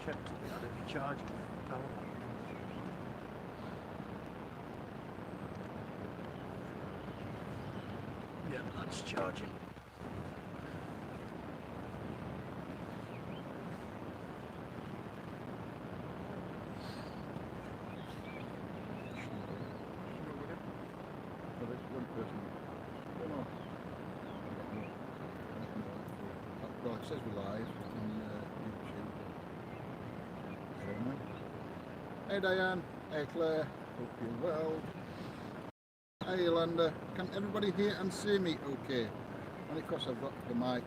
checked if it had any charging power. Yeah, that's charging. Well, it says we're live on YouTube. Hey Diane, hey Claire, hope you're well. Hey Yolanda, can everybody hear and see me okay? And of course I've got the mics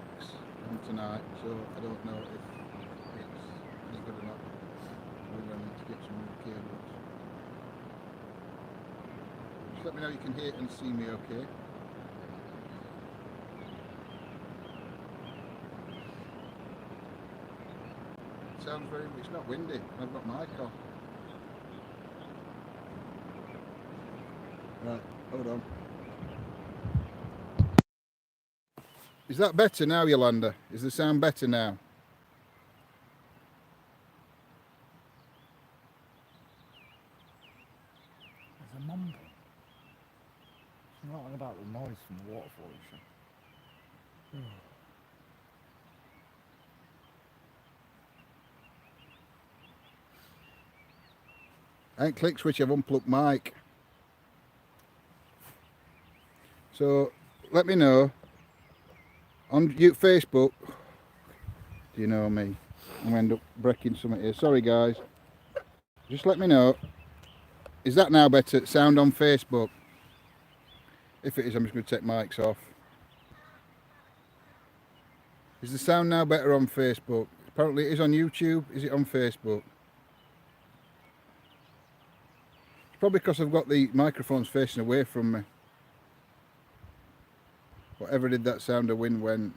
on tonight, so I don't know if it's any good or not. We're going to need to get some new cables. Just let me know you can hear and see me okay. Sounds very, it's not windy, I've got mic on. Right, hold on. Is that better now, Yolanda? Is the sound better now? There's a mumble. It's not about the noise from the waterfall, you see. I ain't click switch, I've unplugged mic. So let me know on Facebook. Do you know me? I'm gonna end up breaking something here. Sorry guys. Just let me know. Is that now better? Sound on Facebook? If it is, I'm just going to take mics off. Is the sound now better on Facebook? Apparently it is on YouTube. Is it on Facebook? It's probably because I've got the microphones facing away from me. Whatever did that sound of wind went.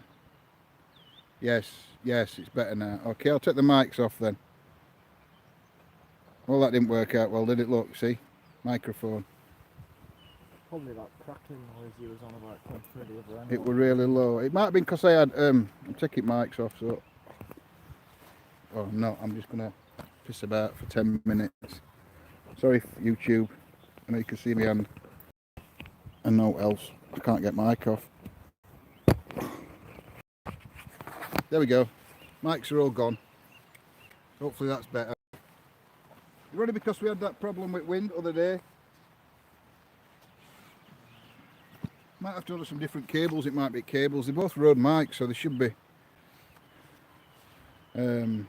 Yes, it's better now. Okay, I'll take the mics off then. Well, that didn't work out well, did it? Look, see? Microphone. Probably that crackling noise he was on about coming through the other end. It was really low. It might have been because I had, I'm taking mics off, so. Oh, no, I'm just going to piss about for 10 minutes. Sorry, YouTube. I know you can see me hand. And no else. I can't get mic off. There we go. Mics are all gone. Hopefully that's better. You ready? Because we had that problem with wind the other day. Might have to order some different cables. It might be cables. They're both Rode mics, so they should be. The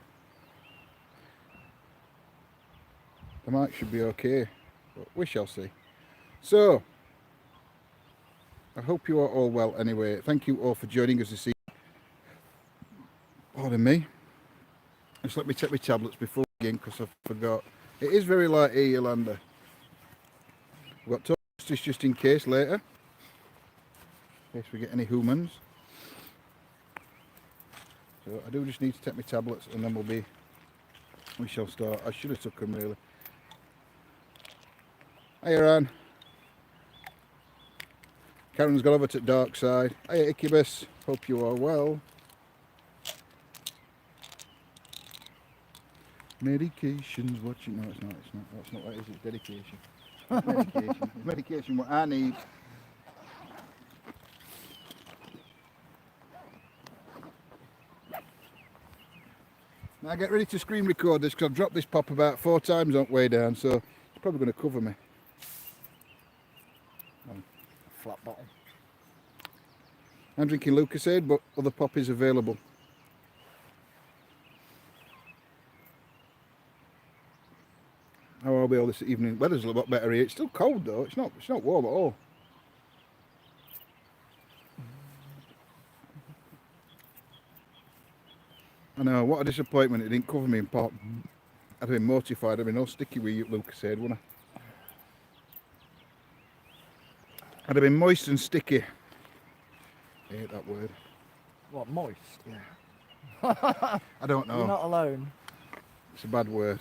mic should be okay, but we shall see. So, I hope you are all well anyway. Thank you all for joining us this evening. Pardon me. Just let me take my tablets before again because I forgot. It is very light here, Yolanda. We've got toasters just in case later. In case we get any humans. So I do just need to take my tablets and then we shall start. I should have took them really. Hi Aaron. Karen's got over to dark side. Hi Incubus. Hope you are well. Medications watching. No, it's not. That's not what it is. It's dedication. Medication. Medication. What I need. Now get ready to screen record this because I've dropped this pop about 4 times on the way down, so it's probably going to cover me. Flat bottom. I'm drinking Lucasade, but other pop is available. How are we all this evening? Weather's a lot better here. It's still cold though. It's not warm at all. I know, what a disappointment it didn't cover me in pop. I'd have been mortified. I'd have been all sticky with you, Lucasade, wouldn't I? I'd have been moist and sticky. I hate that word. What, moist? Yeah. I don't know. You're not alone. It's a bad word.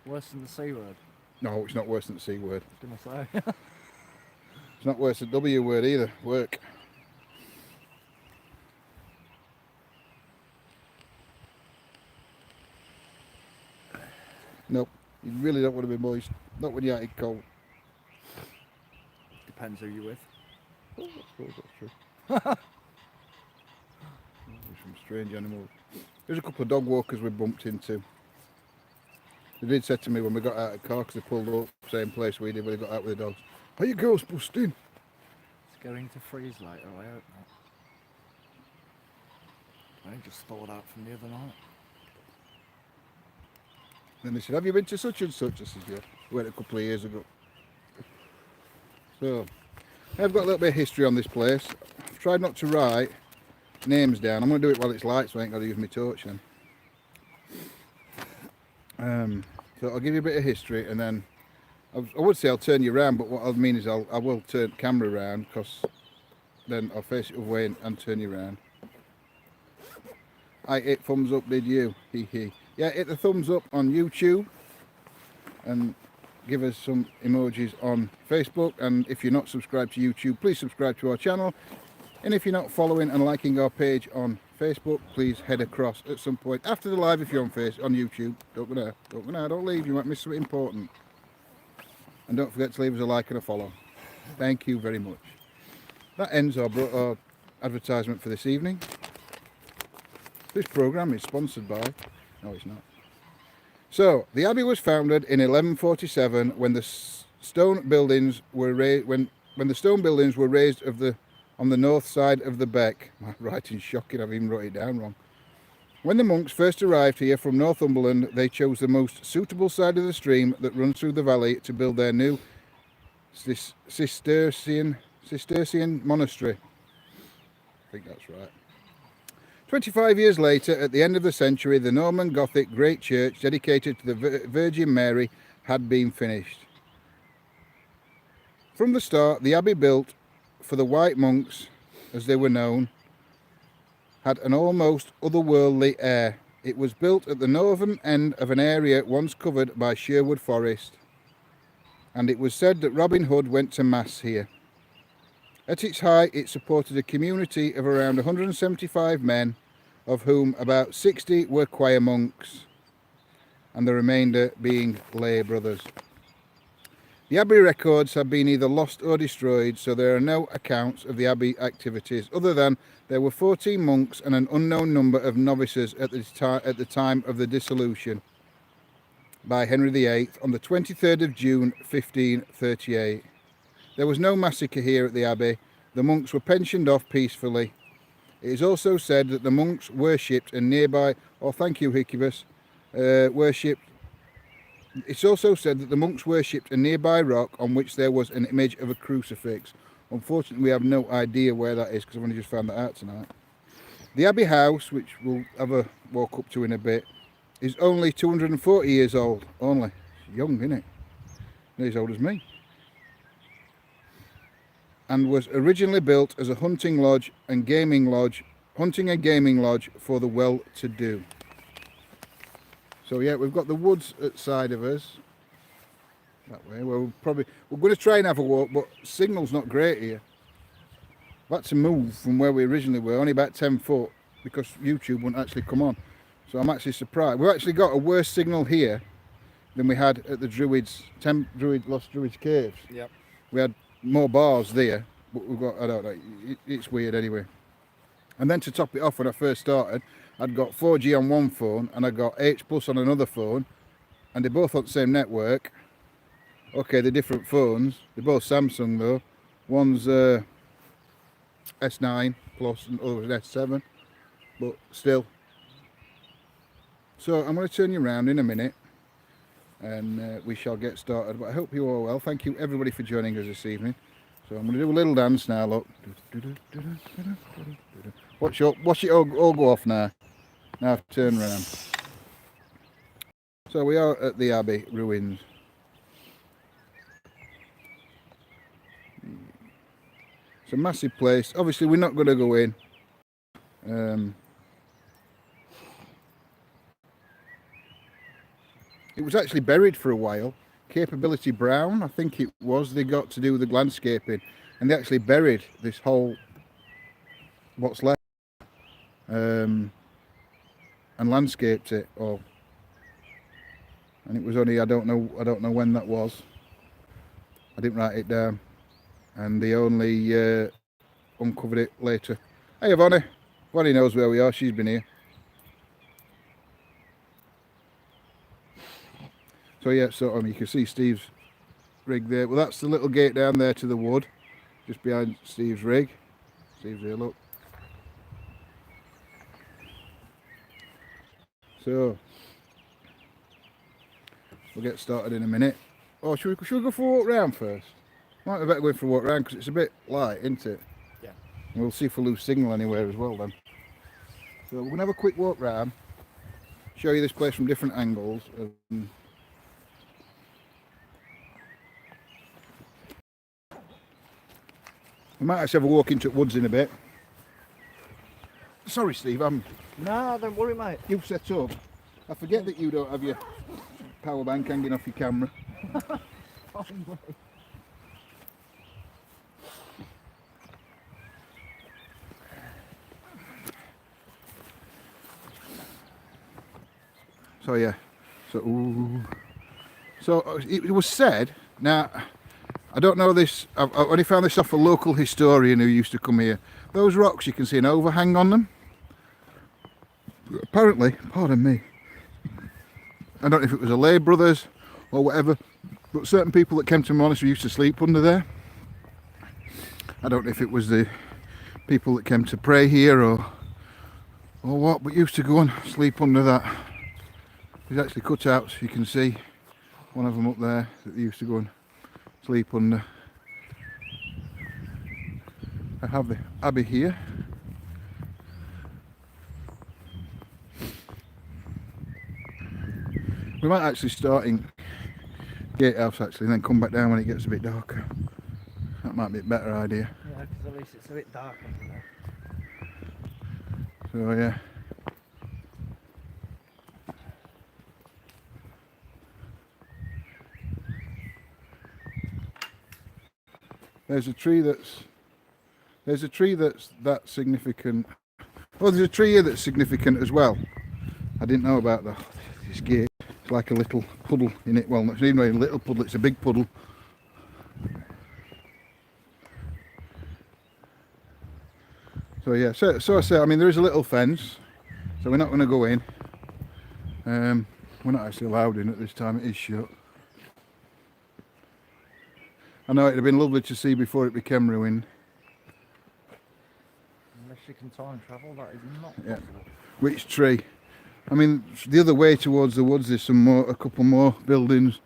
Worse than the C word. No, it's not worse than the C word. I was going to say. It's not worse than the W word either. Work. Nope. You really don't want to be moist. Not when you're out in cold. Depends who you're with. Oh, I suppose that's true. There's some strange animals. There's a couple of dog walkers we bumped into. They did say to me when we got out of the car, because they pulled up same place we did when they got out with the dogs, "Are you ghost busting?" It's going to freeze later, I hope not. I just thawed out from the other night. Then they said, "Have you been to such and such?" I said, "Yeah, went a couple of years ago." So, I've got a little bit of history on this place. I've tried not to write names down. I'm going to do it while it's light, so I ain't got to use my torch then. So I'll give you a bit of history, and then I would say I'll turn you around, but what I mean is I will turn the camera around, because then I'll face it away and turn you around. I hit thumbs up, did you? Hee hee. Yeah, hit the thumbs up on YouTube, and give us some emojis on Facebook. And if you're not subscribed to YouTube, please subscribe to our channel. And if you're not following and liking our page on Facebook, please head across at some point after the live if you're on YouTube. Don't go there, don't leave, you might miss something important. And don't forget to leave us a like and a follow. Thank you very much. That ends our advertisement for this evening. This programme is sponsored by... No, it's not. So, the Abbey was founded in 1147 when the stone buildings were raised. When the stone buildings were raised on the north side of the beck. My writing's shocking. I've even wrote it down wrong. When the monks first arrived here from Northumberland, they chose the most suitable side of the stream that runs through the valley to build their new Cistercian monastery. I think that's right. 25 years later, at the end of the century, the Norman Gothic Great Church dedicated to the Virgin Mary had been finished. From the start, the abbey, built for the white monks, as they were known, had an almost otherworldly air. It was built at the northern end of an area once covered by Sherwood Forest, and it was said that Robin Hood went to Mass here. At its height, it supported a community of around 175 men, of whom about 60 were choir monks, and the remainder being lay brothers. The Abbey records have been either lost or destroyed, so there are no accounts of the Abbey activities, other than there were 14 monks and an unknown number of novices at the time of the dissolution by Henry VIII on the 23rd of June 1538. There was no massacre here at the Abbey. The monks were pensioned off peacefully. It is also said that the monks worshipped a nearby... Oh, thank you, Hicibus. It's also said that the monks worshipped a nearby rock on which there was an image of a crucifix. Unfortunately, we have no idea where that is, because I've only just found that out tonight. The Abbey house, which we'll have a walk up to in a bit, is only 240 years old. Only. It's young, isn't it? Not as old as me. And was originally built as a hunting and gaming lodge for the well-to-do. So yeah, we've got the woods outside of us. That way. We're going to try and have a walk, but signal's not great here. I've had to move from where we originally were, only about 10 foot, because YouTube wouldn't actually come on. So I'm actually surprised. We've actually got a worse signal here than we had at the Lost Druids Caves. Yep. We had more bars there, but we've got, I don't know, it's weird anyway. And then to top it off, when I first started, I'd got 4G on one phone and I got H+ on another phone, and they're both on the same network. Okay, they're different phones. They're both Samsung though. One's S9 Plus and the other was an S7, but still. So I'm going to turn you around in a minute, and we shall get started. But I hope you all well. Thank you everybody for joining us this evening. So I'm going to do a little dance now. Look, watch it all go off now. Now I've turned around. So we are at the Abbey Ruins. It's a massive place. Obviously, we're not going to go in. It was actually buried for a while. Capability Brown, I think it was. They got to do the landscaping, and they actually buried this whole what's left, and landscaped it all. and it was only I don't know when that was. I didn't write it down, and they only uncovered it later. Hey, Vonnie. Vonnie knows where we are. She's been here. So yeah, so you can see Steve's rig there. Well, that's the little gate down there to the wood, just behind Steve's rig. Steve's here, look. So we'll get started in a minute. Oh, should we go for a walk round first? Might be better going for a walk round because it's a bit light, isn't it? Yeah. And we'll see if we lose signal anywhere as well then. So we're gonna have a quick walk round, show you this place from different angles. We might actually have a walk into the woods in a bit. Sorry, Steve, No, don't worry, mate. you've set up. I forget that you don't have your power bank hanging off your camera. So yeah, so it was said. Now, I don't know this. I've only found this off a local historian who used to come here. Those rocks, you can see an overhang on them. Apparently, pardon me, I don't know if it was a Lay Brothers or whatever, but certain people that came to the monastery used to sleep under there. I don't know if it was the people that came to pray here or what, but used to go and sleep under that. There's actually cutouts, you can see one of them up there that they used to go and sleep under. I have the abbey here. We might actually start in Gatehouse actually and then come back down when it gets a bit darker. That might be a better idea. Yeah, because at least it's a bit dark under there. So yeah. There's a tree that's that significant. Oh, there's a tree here that's significant as well. I didn't know about this gate. It's like a little puddle in it. Well, it's not even a little puddle, it's a big puddle. So yeah, so I say, I mean, there is a little fence, so we're not going to go in. We're not actually allowed in at this time, it is shut. I know it'd have been lovely to see before it became ruined. Unless you can time travel, that is not possible. Yeah. Which tree? I mean, the other way towards the woods, there's a couple more buildings,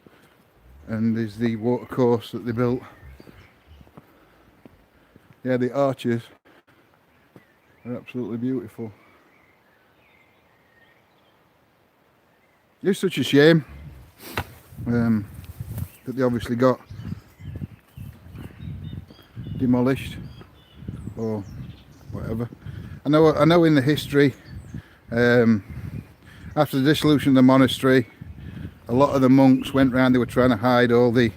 and there's the water course that they built. Yeah, the arches are absolutely beautiful. It's such a shame that they obviously got demolished or whatever. I know in the history, after the dissolution of the monastery, a lot of the monks went round, they were trying to hide all the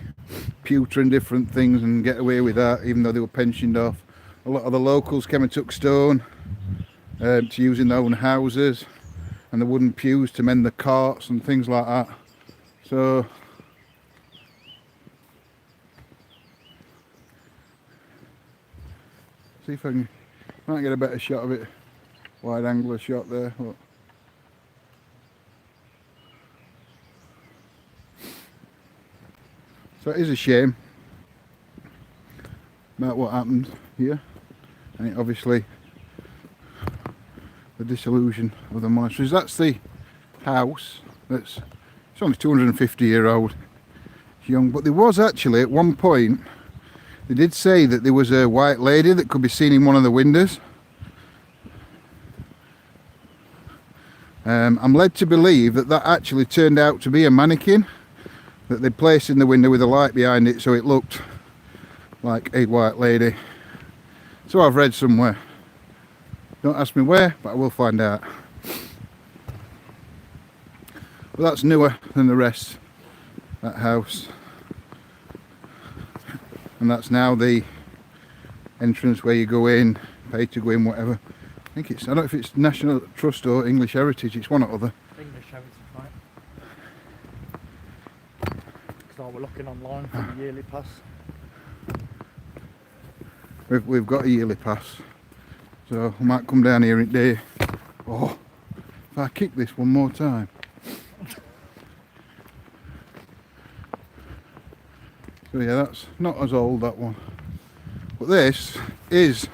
pewter and different things and get away with that, even though they were pensioned off. A lot of the locals came and took stone to use in their own houses, and the wooden pews to mend the carts and things like that. So see if I might get a better shot of it, wide angle shot there. Look. So it is a shame about what happened here, and it obviously the dissolution of the monasteries. That's the house. It's only 250-year-old. It's young, but there was actually at one point. They did say that there was a white lady that could be seen in one of the windows. I'm led to believe that actually turned out to be a mannequin that they placed in the window with a light behind it, so it looked like a white lady. So I've read somewhere. Don't ask me where, but I will find out. But that's newer than the rest, that house. And that's now the entrance where you go in, pay to go in, whatever. I don't know if it's National Trust or English Heritage, it's one or other. English Heritage, right? we're looking online for the yearly pass. We've got a yearly pass, so we might come down here in day. Oh, if I kick this one more time. So yeah, that's not as old, that one. But this is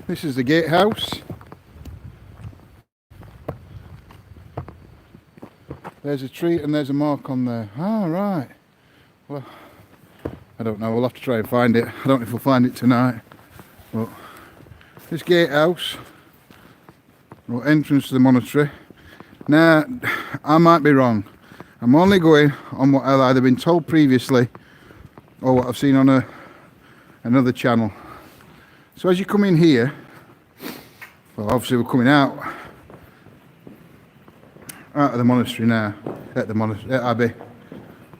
the gatehouse. There's a tree and there's a mark on there. Ah, right. Well, I don't know, we'll have to try and find it. I don't know if we'll find it tonight. But this gatehouse, or entrance to the monastery. Now, I might be wrong. I'm only going on what I've either been told previously or what I've seen on another channel. So as you come in here, well, obviously we're coming out of the monastery now, at Abbey.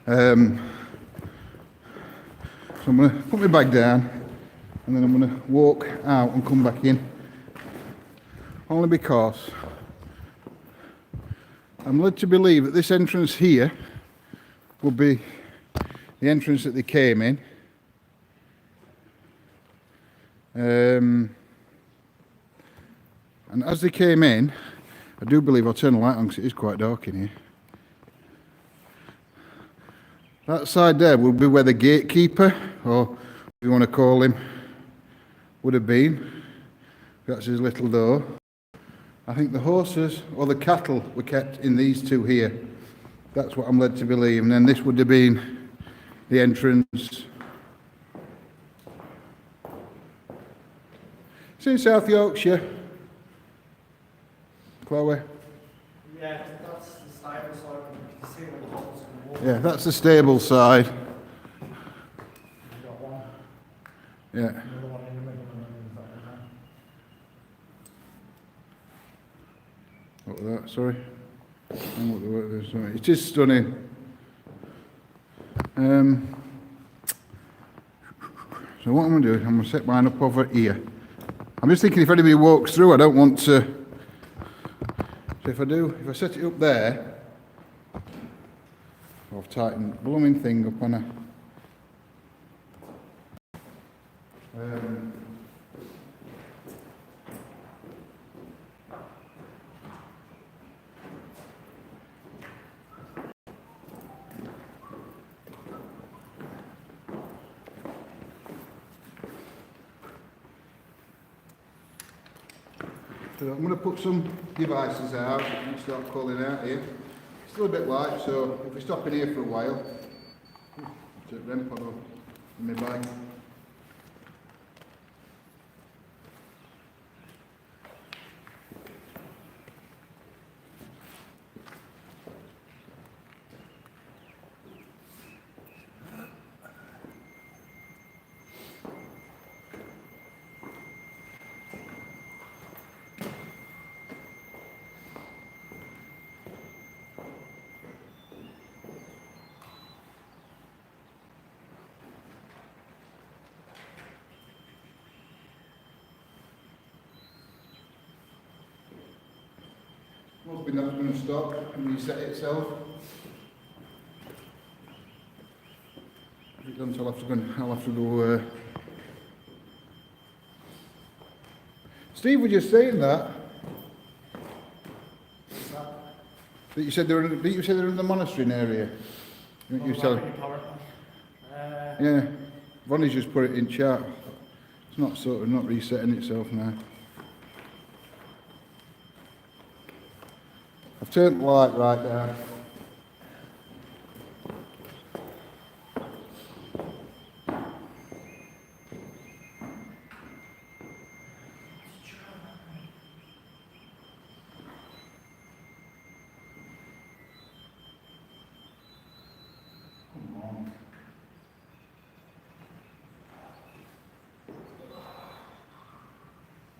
So I'm going to put my bag down and then I'm going to walk out and come back in. Only because I'm led to believe that this entrance here will be the entrance that they came in. And as they came in, I do believe I'll turn the light on because it is quite dark in here. That side there will be where the gatekeeper, or what you want to call him, would have been. That's his little door. I think the horses or the cattle were kept in these two here. That's what I'm led to believe. And then this would have been the entrance. It's in South Yorkshire. Chloe? Yeah, that's the stable side. You can see where the horses can walk. Yeah, that's the stable side. You've got one. Yeah. Another one in the middle and then there's that one there. What was that? Sorry. What the word is, sorry. It is stunning. So what I'm going to do, I'm going to set mine up over here. I'm just thinking if anybody walks through, I don't want to. So if I set it up there, I've tightened the blooming thing up on a. So I'm going to put some devices out and start calling out here. It's still a bit light, so if we stop in here for a while, take REM pod off in my bag. Hoping that's going to stop and reset itself. If it doesn't, I'll have to go. Steve, were you saying that? That you said they were in the monastery area. You telling? Yeah, Ronnie's just put it in chat. It's not resetting itself now. I've turned the light right down. Come on.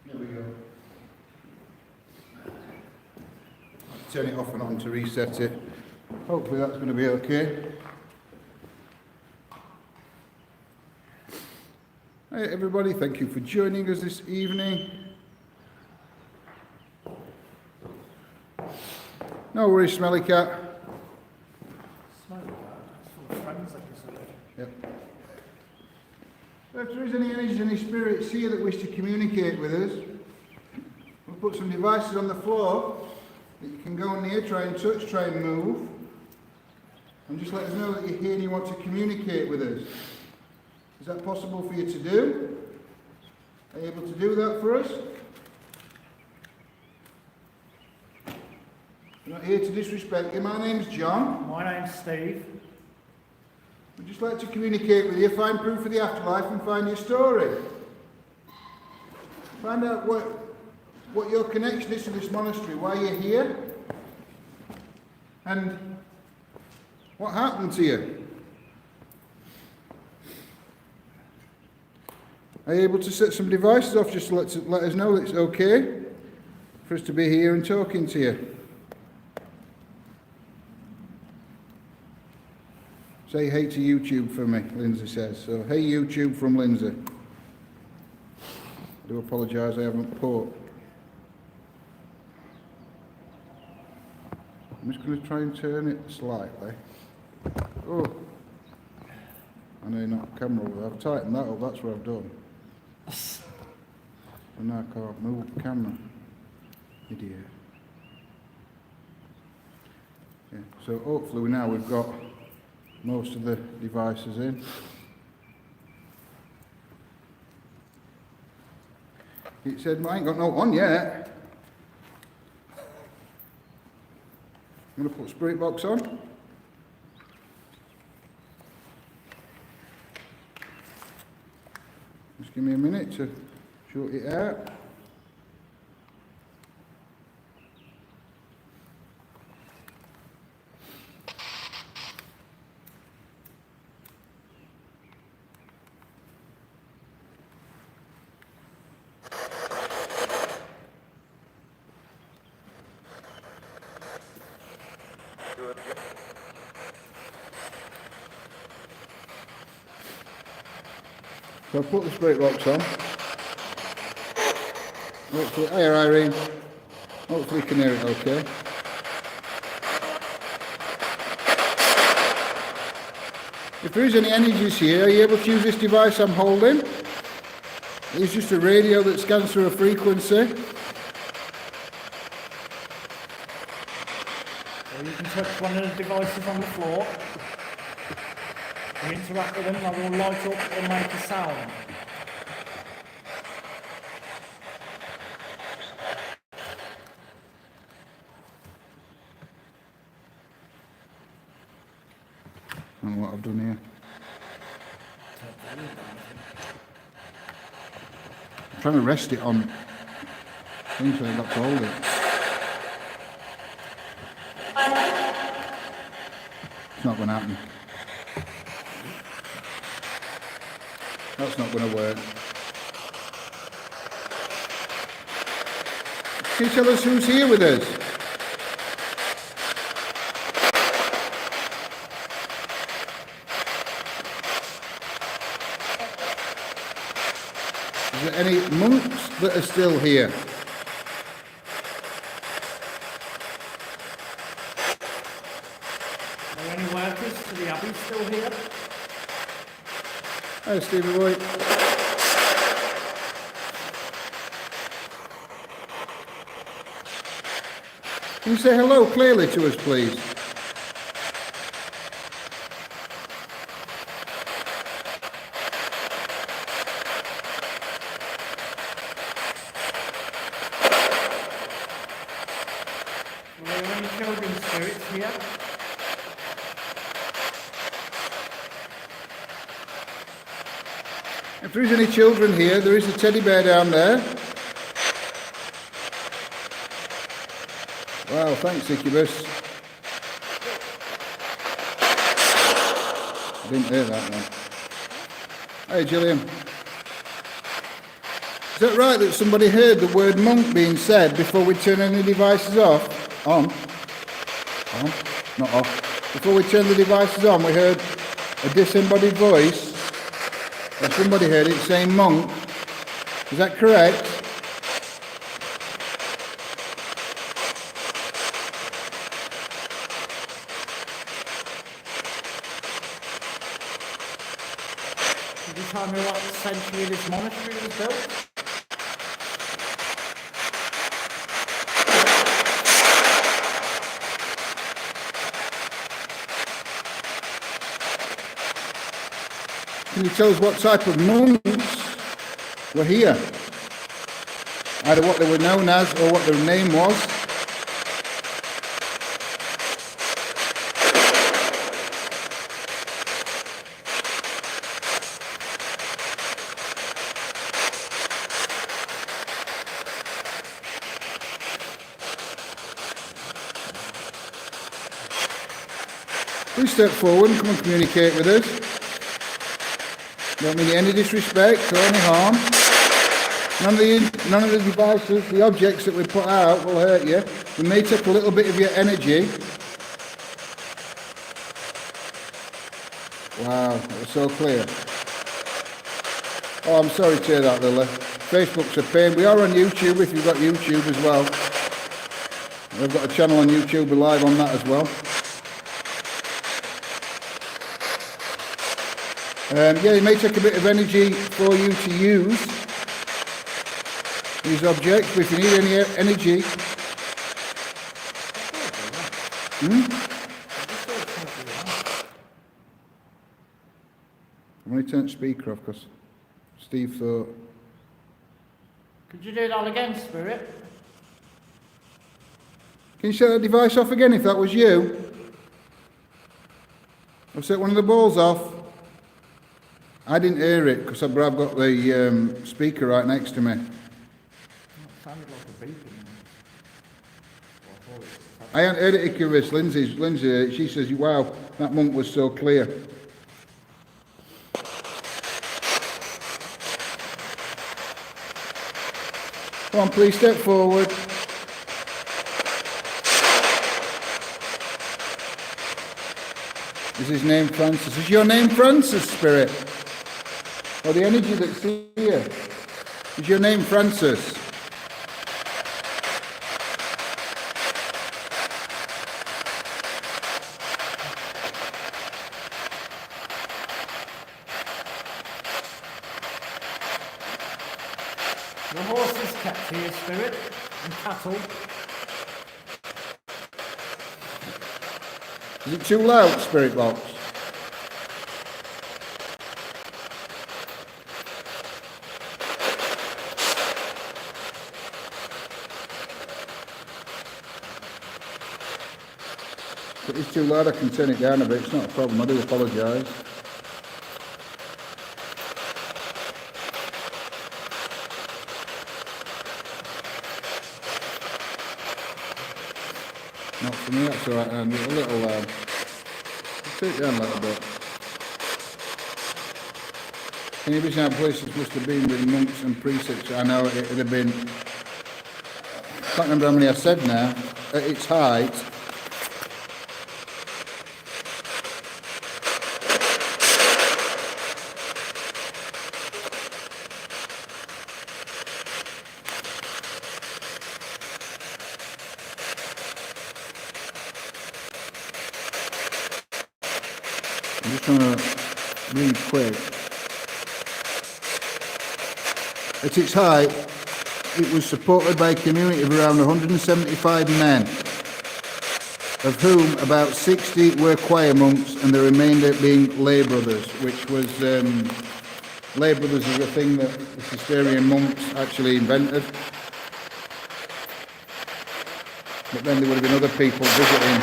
There we go. Turn it off and on to reset it. Hopefully that's going to be okay. Hey everybody, thank you for joining us this evening. No worries, Smelly Cat. Smelly cat. It's full of friends, like you said. So if there is any energies, any spirits here that wish to communicate with us, we'll put some devices on the floor that you can go near, try and touch, try and move. And just let us know that you're here and you want to communicate with us. Is that possible for you to do? Are you able to do that for us? We're not here to disrespect you. My name's John. My name's Steve. We'd just like to communicate with you, find proof of the afterlife and find your story. Find out what your connection is to this monastery, why you're here, and what happened to you. Are you able to set some devices off just to let us know that it's okay for us to be here and talking to you? Say hey to YouTube for me, Lindsay says. So, hey YouTube from Lindsay. I do apologise, I haven't put. I'm just going to try and turn it slightly. Oh, I know not camera over there. I've tightened that up, that's what I've done. And now I can't move the camera. Idiot. Yeah, so hopefully now we've got most of the devices in. It said, I ain't got no one yet. I'm going to put Spirit Box on. Just give me a minute to sort it out. So I've put the Spirit Box on. Hopefully, hiya Irene. Hopefully you can hear it okay. If there is any energies here, are you able to use this device I'm holding? It's just a radio that scans through a frequency. Or you can touch one of the devices on the floor. You interact with them and they will light up and make a sound. I don't know what I've done here. I'm trying to rest it on things so I've got to hold it. It's not going to happen. That's not going to work. Can you tell us who's here with us? Is there any monks that are still here? Are there any workers to the Abbey still here? Hi, Stevie boy. Can you say hello clearly to us, please? Are there any children's spirits here? If there is any children here, there is a teddy bear down there. Wow, thanks, Incubus. I didn't hear that one. Hey, Gillian. Is that right that somebody heard the word monk being said before we turn any devices off? On? Not off. Before we turn the devices on, we heard a disembodied voice. And somebody heard it saying monk. Is that correct? Could you tell me what said century this monastery was built? Can you tell us what type of monks were here? Either what they were known as or what their name was? Please step forward and come and communicate with us. Don't mean any disrespect or any harm. None of the devices, the objects that we put out will hurt you. We may take a little bit of your energy. Wow, that was so clear. Oh, I'm sorry to hear that, Lily. Facebook's a pain. We are on YouTube if you've got YouTube as well. We've got a channel on YouTube, we're live on that as well. Yeah, it may take a bit of energy for you to use these objects, but if you need any energy... I'm going to turn the speaker off because Steve thought... Could you do that again, Spirit? Can you set that device off again if that was you? I've set one of the balls off. I didn't hear it because I've got the speaker right next to me. It sounded like a beeping. I hadn't heard it, Icarus. Lindsay, she says, wow, that monk was so clear. Come on, please step forward. Is his name Francis? Is your name Francis, Spirit? Or the energy that's here? Is your name Francis? The horses kept here, Spirit, and cattle. Is it too loud, Spirit Box? If it is too loud, I can turn it down a bit. It's not a problem. I do apologise. Not for me, that's alright, Andy. A little loud. Turn it down a little bit. Can you imagine how places must have been with monks and precepts? I know it would have been... I can't remember how many I said now. At its height... I'm just trying to read quick. At its height, it was supported by a community of around 175 men, of whom about 60 were choir monks and the remainder being lay brothers, which was, lay brothers is a thing that the Cistercian monks actually invented. But then there would have been other people visiting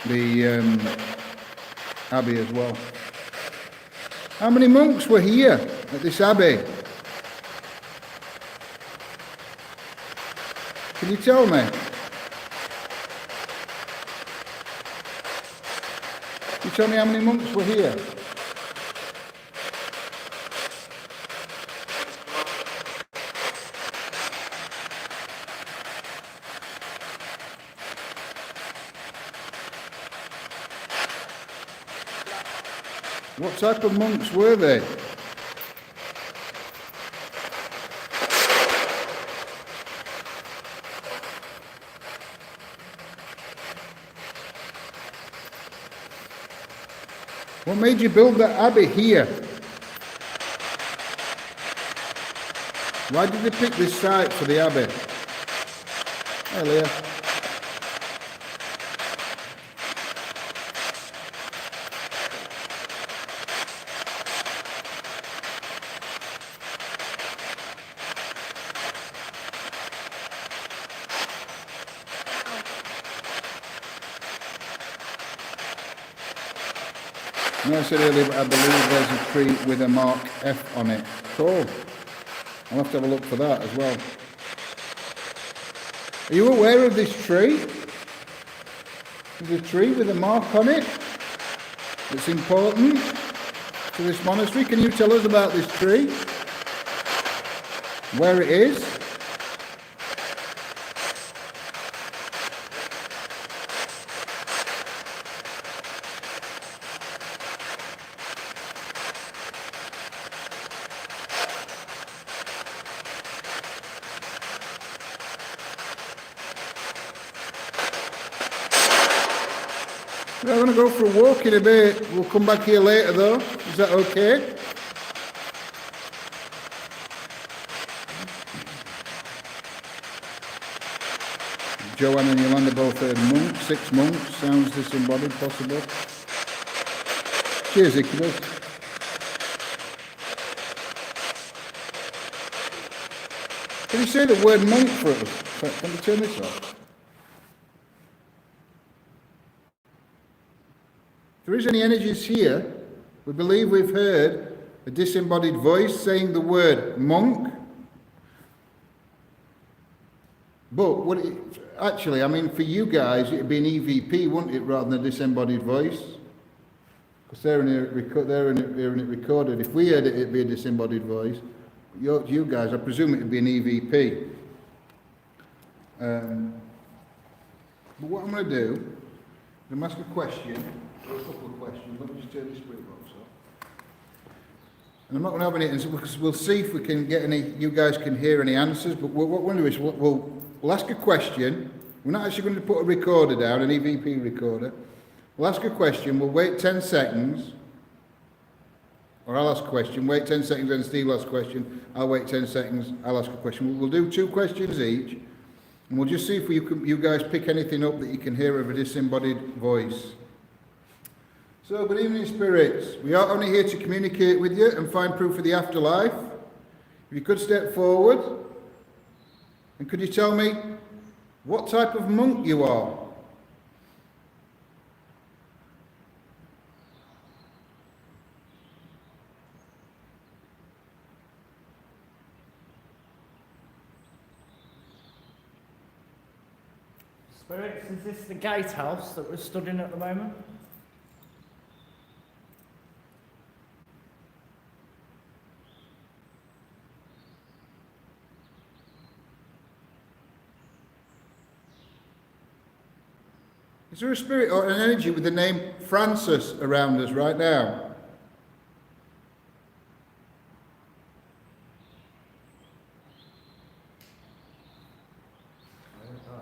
the abbey as well. How many monks were here at this abbey? Can you tell me? Can you tell me how many monks were here? What type of monks were they? What made you build that abbey here? Why did they pick this site for the Abbey? Hey, Leah. No, I said earlier, but I believe there's a tree with a mark F on it. Cool. I'll have to have a look for that as well. Are you aware of this tree? There's a tree with a mark on it. It's important to this monastery. Can you tell us about this tree? Where it is? We're going to go for a walk in a bit. We'll come back here later though. Is that okay? Joanne and Yolanda both heard monk, 6 monks. Sounds disembodied, possible. Cheers, Ichabod. Can you say the word monk for us? Can we turn this off? If there is any energies here, we believe we've heard a disembodied voice saying the word monk. But would it, actually, I mean, for you guys, it'd be an EVP, wouldn't it, rather than a disembodied voice? Because they're hearing it recorded. If we heard it, it'd be a disembodied voice. You guys, I presume it'd be an EVP. But what I'm going to do, I'm going to ask a question. A couple of questions. Let me just turn this screen box off. And I'm not going to have any answers because we'll see if we can get any. You guys can hear any answers. But what we'll do is we'll ask a question. We're not actually going to put a recorder down, an EVP recorder. We'll ask a question. We'll wait 10 seconds. Or I'll ask a question. Wait 10 seconds, then Steve will ask a question. I'll wait 10 seconds. I'll ask a question. We'll do 2 questions each, and we'll just see if you guys pick anything up that you can hear of a disembodied voice. So, good evening, spirits. We are only here to communicate with you and find proof of the afterlife. If you could step forward, and could you tell me what type of monk you are? Spirits, is this the gatehouse that we're studying at the moment? Is there a spirit or an energy with the name Francis around us right now?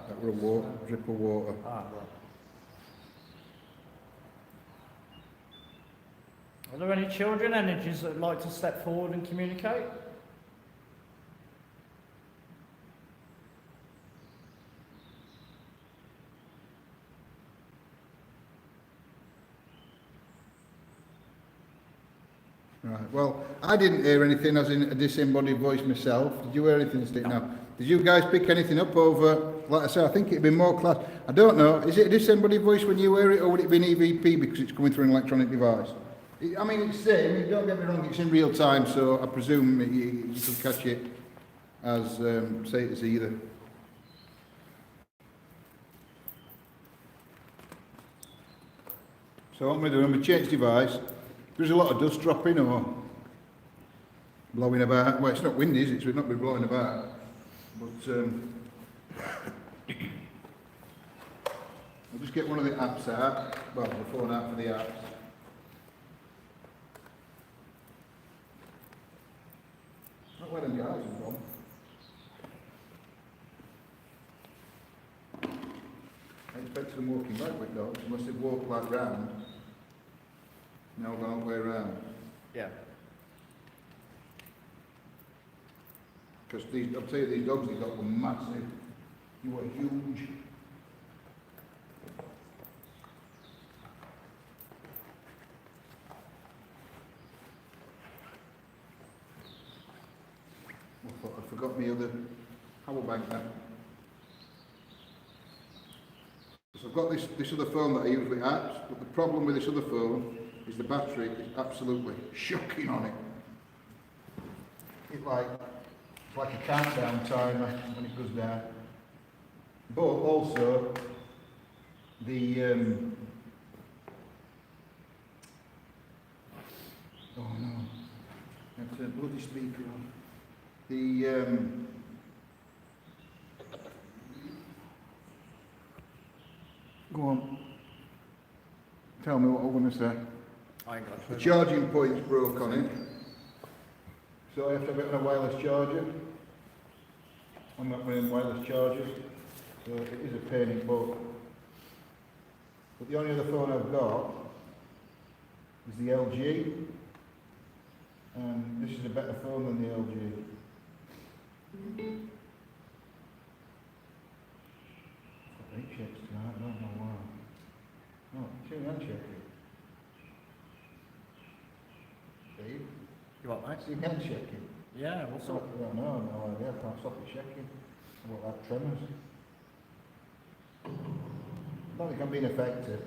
That was a drip of water. Right. Are there any children energies that would like to step forward and communicate? Right, well, I didn't hear anything as in a disembodied voice myself. Did you hear anything, Steve? No. Did you guys pick anything up over, like I said, I think it'd be more class. I don't know, is it a disembodied voice when you hear it, or would it be an EVP because it's coming through an electronic device? I mean, it's same, don't get me wrong, it's in real time, so I presume you could catch it as, say it's either. So what I'm going to do, I'm going to change device. There's a lot of dust dropping or blowing about. Well, it's not windy, is it? So it's not be blowing about. But I'll just get one of the apps out. Well, the phone out for the apps. Not where them guys are from. I expect them walking back with dogs, unless they've walked like round. No, the wrong way around. Yeah. Because I'll tell you, these dogs they got were massive. You were huge. I forgot my other power bank now. So I've got this other phone that I usually act, but the problem with this other phone is the battery is absolutely shocking on it. It's like a countdown timer when it goes down. But also the oh no, that's a bloody speaker on. Go on. Tell me what I want to say. I ain't got a clue. The charging point's broke on it. So I have to have it on a wireless charger. I'm not running wireless chargers. So it is a pain in the butt. But the only other phone I've got is the LG. And this is a better phone than the LG. Eight checks tonight, I don't know why. Oh, tune and check it. Steve? You what, mate? Tune and check it. Yeah, what's up? I don't know, no idea, I can't stop it checking. What about tremors? I don't think I'm being affected.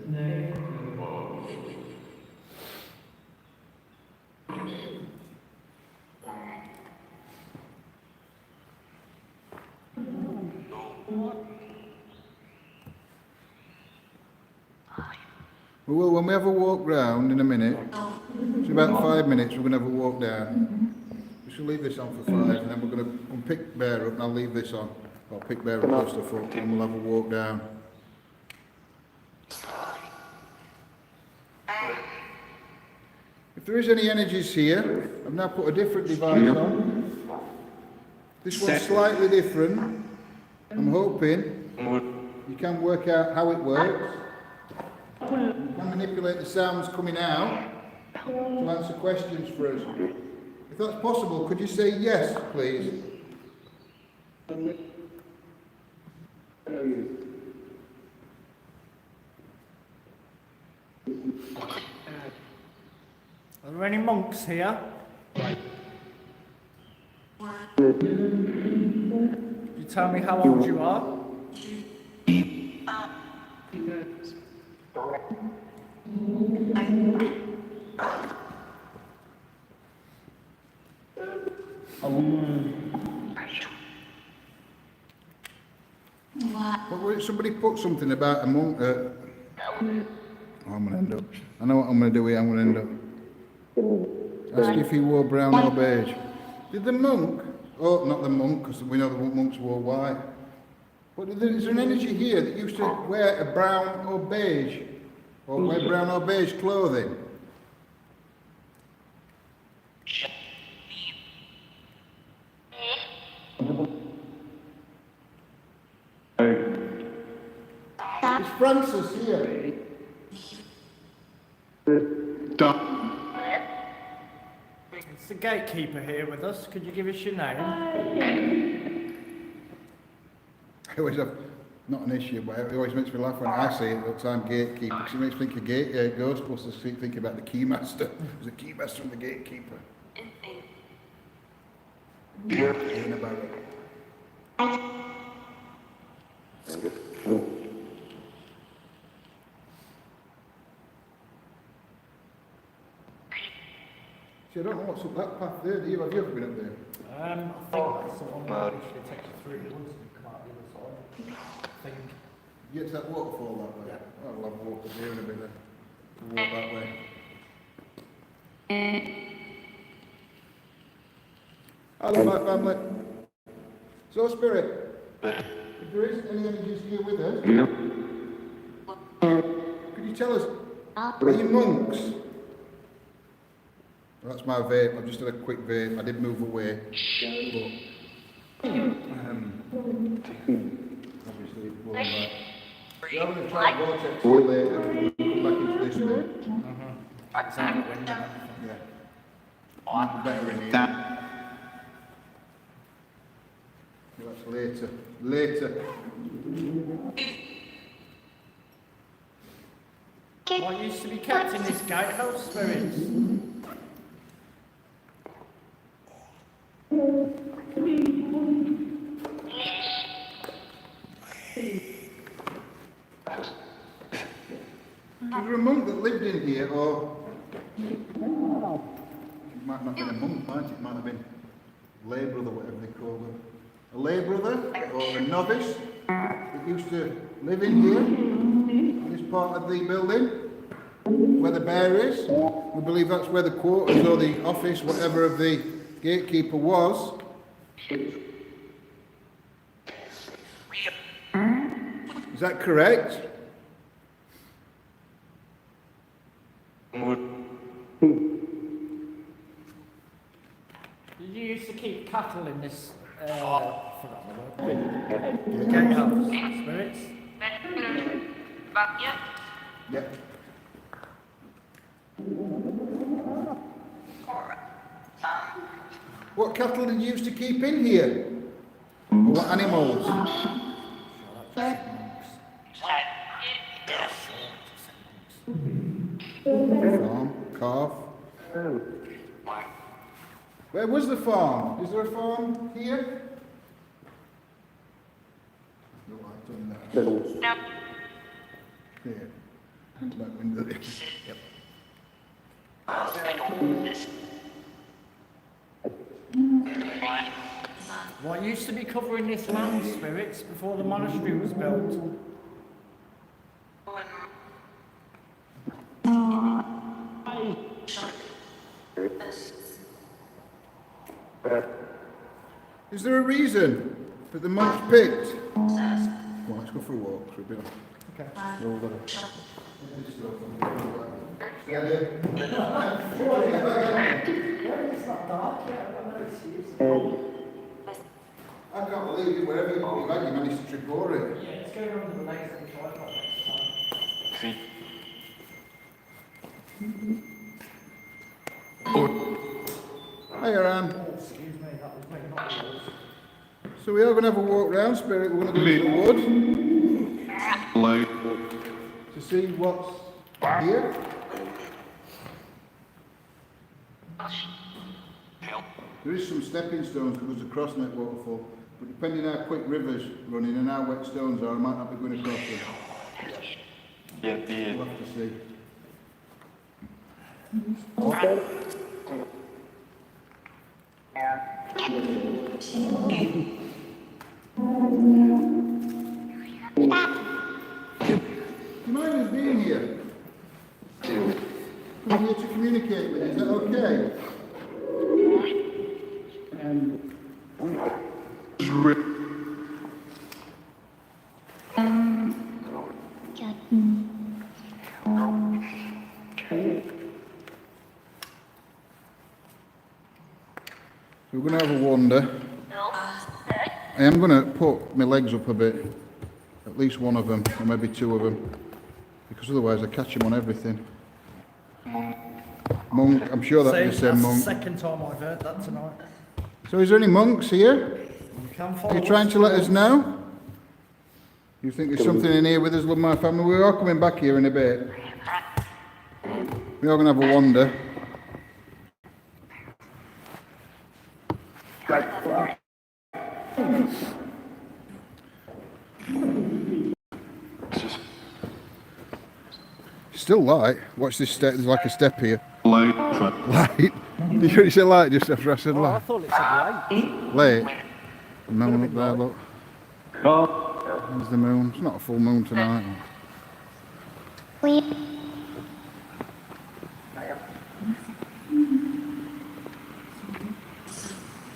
Well, when we have a walk round in a minute, it's about 5 minutes, we're going to have a walk down. We should leave this on for 5 and then we're going to pick Bear up and I'll leave this on. I'll pick Bear up close to foot and we'll have a walk down. If there is any energies here, I've now put a different device on. This one's slightly different. I'm hoping you can work out how it works. You can manipulate the sounds coming out to answer questions for us. If that's possible, could you say yes, please? Are there any monks here? Could you tell me how old you are? Somebody put something about a monk. Oh, I'm going to end up. I know what I'm going to do here. I'm going to end up. Ask if he wore brown or beige. Did the monk? Oh, not the monk, because we know the monks wore white. But is there an energy here that used to wear a brown or beige? Or wear brown or beige clothing? Is Francis here? It's the gatekeeper here with us. Could you give us your name? I always have, not an issue, but it always makes me laugh when I say it, that I'm gatekeeper, because it makes me think of Ghostbusters, think about the keymaster. There's a keymaster and the gatekeeper. Hearing about it. See, I don't know what's up that path there, do you? Have you ever been up there? I think that's the one that actually takes you through the woods and come out the other side. I think. You get to that waterfall that way? Yeah. Oh, we'll have a walk up here in a bit then. We'll walk that way. Hello, my family. So, Spirit, if there is any energies here with us, could you tell us, are you monks? Well, that's my vape. I've just had a quick vape. I did move away. But, obviously, it's blown back. We're having a try vortex here later. We'll come back into this way. It's out the window. Yeah. Better in here. later. Later. What used to be kept in this gatehouse, spirits? Was there a monk that lived in here, or it might not have been a monk, might it? It might have been lay brother, whatever they call them. A lay brother or a novice that used to live in here, in this part of the building, where the bear is. We believe that's where the quarters or the office, whatever, of the gatekeeper was. Is that correct? Did you used to keep cattle in this gatehouse, spirits? Yeah. What cattle did you used to keep in here? Or what animals? Farm, calf. Where was the farm? Is there a farm here? No, I've done that. Here. That window there. Yep. What used to be covering this land, spirits, before the monastery was built? Is there a reason that the monks picked? Come on, let's go for a walk for a bit. Okay. I can't believe it, wherever you put your bag, you managed to trip over it. Yeah, it's going under the legs of the tripod next time. Hey, Aaron. Oh, excuse me, that was me, not yours. So we are going to have a walk round, Spirit. We're going to go into the wood to see what's here. There is some stepping stones because there's a crossnet waterfall, but depending how quick rivers running and how wet stones are, I might not be going across them. Yeah, We'll have to see. Do you mind us being here? Come here to communicate with you, is that okay? So we're going to have a wander. I am going to put my legs up a bit, at least one of them, or maybe two of them, because otherwise I catch them on everything. Monk, I'm sure that's the same monk. That's the second time I've heard that tonight. So is there any monks here? You can follow Are you trying to let us know? You think there's something in here with us, love my family? We are coming back here in a bit. We are going to have a wander. Still light. Watch this step. There's like a step here. Light. Did you say light just after I said Oh, I light? thought it said Late. The moon up there, look. There's the moon. It's not a full moon tonight.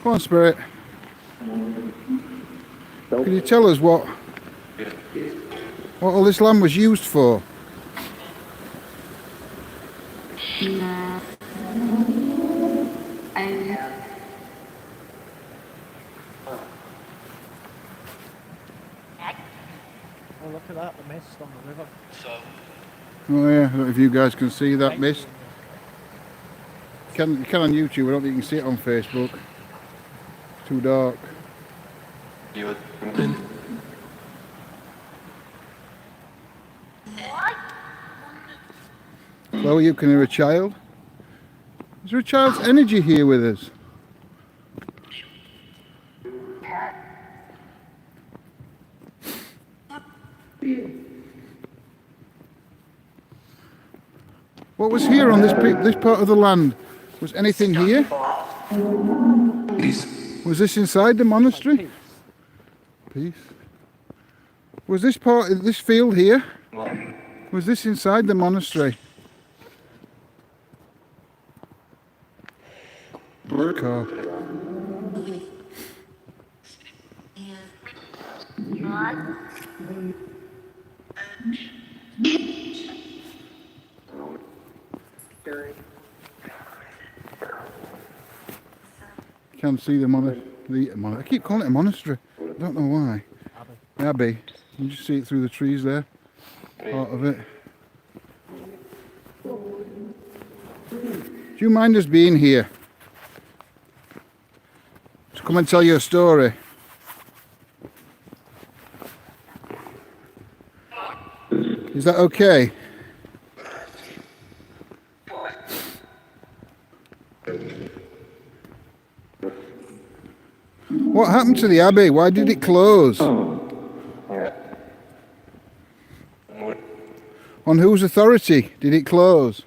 Come on, Spirit. Can you tell us what all this land was used for? Oh, look at that, the mist on the river. Oh yeah, I don't know if you guys can see that mist. You can on YouTube, I don't think you can see it on Facebook. Too dark. You Chloe, you can hear a child. Is there a child's energy here with us? What was here on this part of the land? Was anything here? Was this inside the monastery? Peace. Was this this field here? Was this inside the monastery? Car. Can't see the monastery. I keep calling it a monastery. I don't know why. Abbey. You just see it through the trees there. Part of it. Do you mind us being here? To come and tell you a story. Is that okay? What happened to the Abbey? Why did it close? On whose authority did it close?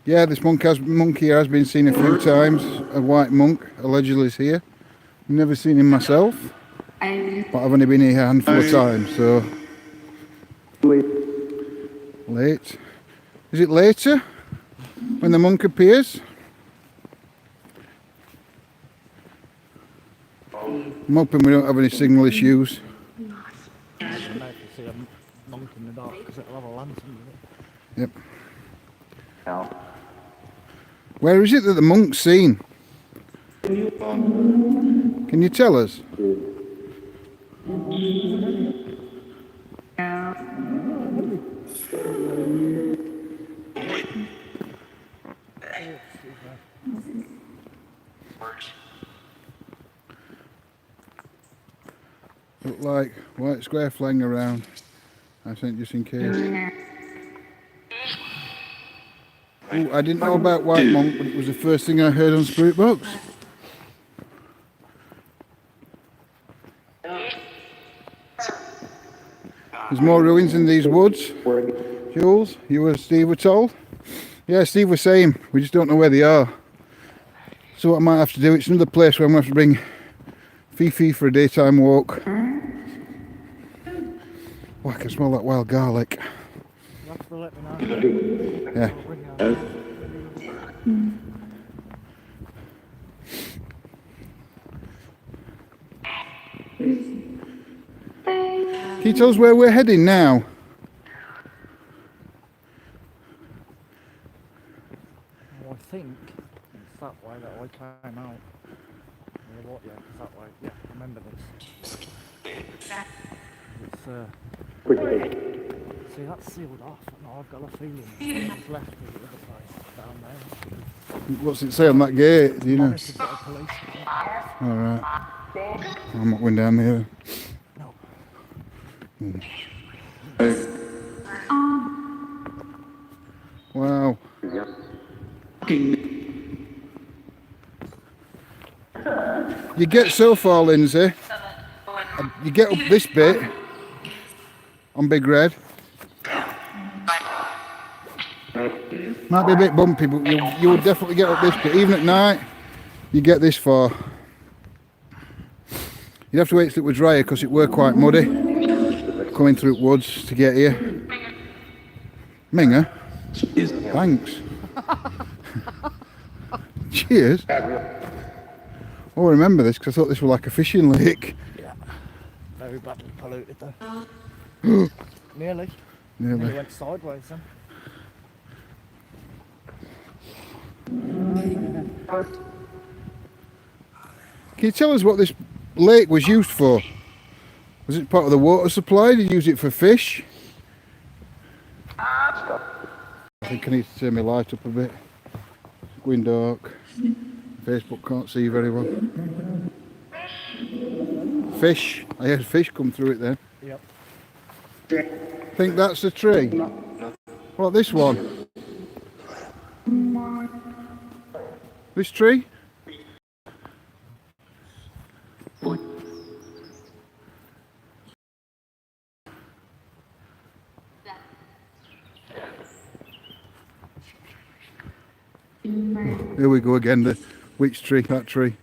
Yeah, this monkey has been seen a few times. A white monk allegedly is here. Never seen him myself, but I've only been here a handful of times, so... Late. Is it later? When the monk appears? I'm hoping we don't have any signal issues. I don't know if you see a monk in the dark because it'll have a lantern with it. Yep. Where is it that the monk's seen? Can you tell us? Look like white square flying around. I think just in case. Ooh, I didn't know about white monk, but it was the first thing I heard on Spirit Box. There's more ruins in these woods. Jules, Steve were told? Yeah, Steve was saying, we just don't know where they are. So what I might have to do, it's another place where I'm going to have to bring Fifi for a daytime walk. Oh, I can smell that wild garlic. You have to let me know. Yeah. Can you tell us where we're heading now? Well, I think it's that way that I came out. Yeah, what? Yeah, it's that way. Yeah, I remember this. It's see, that's sealed off. No, I've got a feeling it's left to the other place down there. What's it say on that gate? Do you know? It's got a police. Alright. I'm not going down there. No. Wow. You get so far, Lindsay, and you get up this bit on Big Red. Might be a bit bumpy, but you would definitely get up this bit. Even at night, you get this far. You'd have to wait till it was drier because it were quite muddy coming through woods to get here. Minger? Thanks. Cheers. Oh, I remember this because I thought this was like a fishing lake. Yeah. Very badly polluted though. Nearly. Nearly went sideways then. Can you tell us what this lake was used for? Was it part of the water supply? Did you use it for fish? I think I need to turn my light up a bit. It's going dark. Facebook can't see very well. Fish. I heard fish come through it then. Yep. Think that's the tree? What, this one? This tree? Here we go again, which tree, that tree.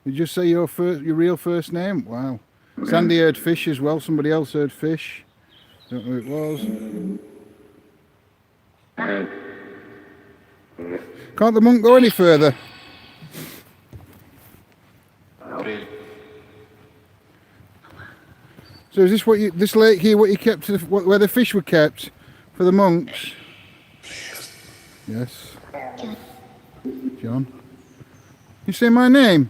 Did you say your real first name? Wow. Sandy heard fish as well, somebody else heard fish. Don't know who it was. Can't the monk go any further? So is this this lake here, what you kept, where the fish were kept for the monks? Yes. John. You say my name?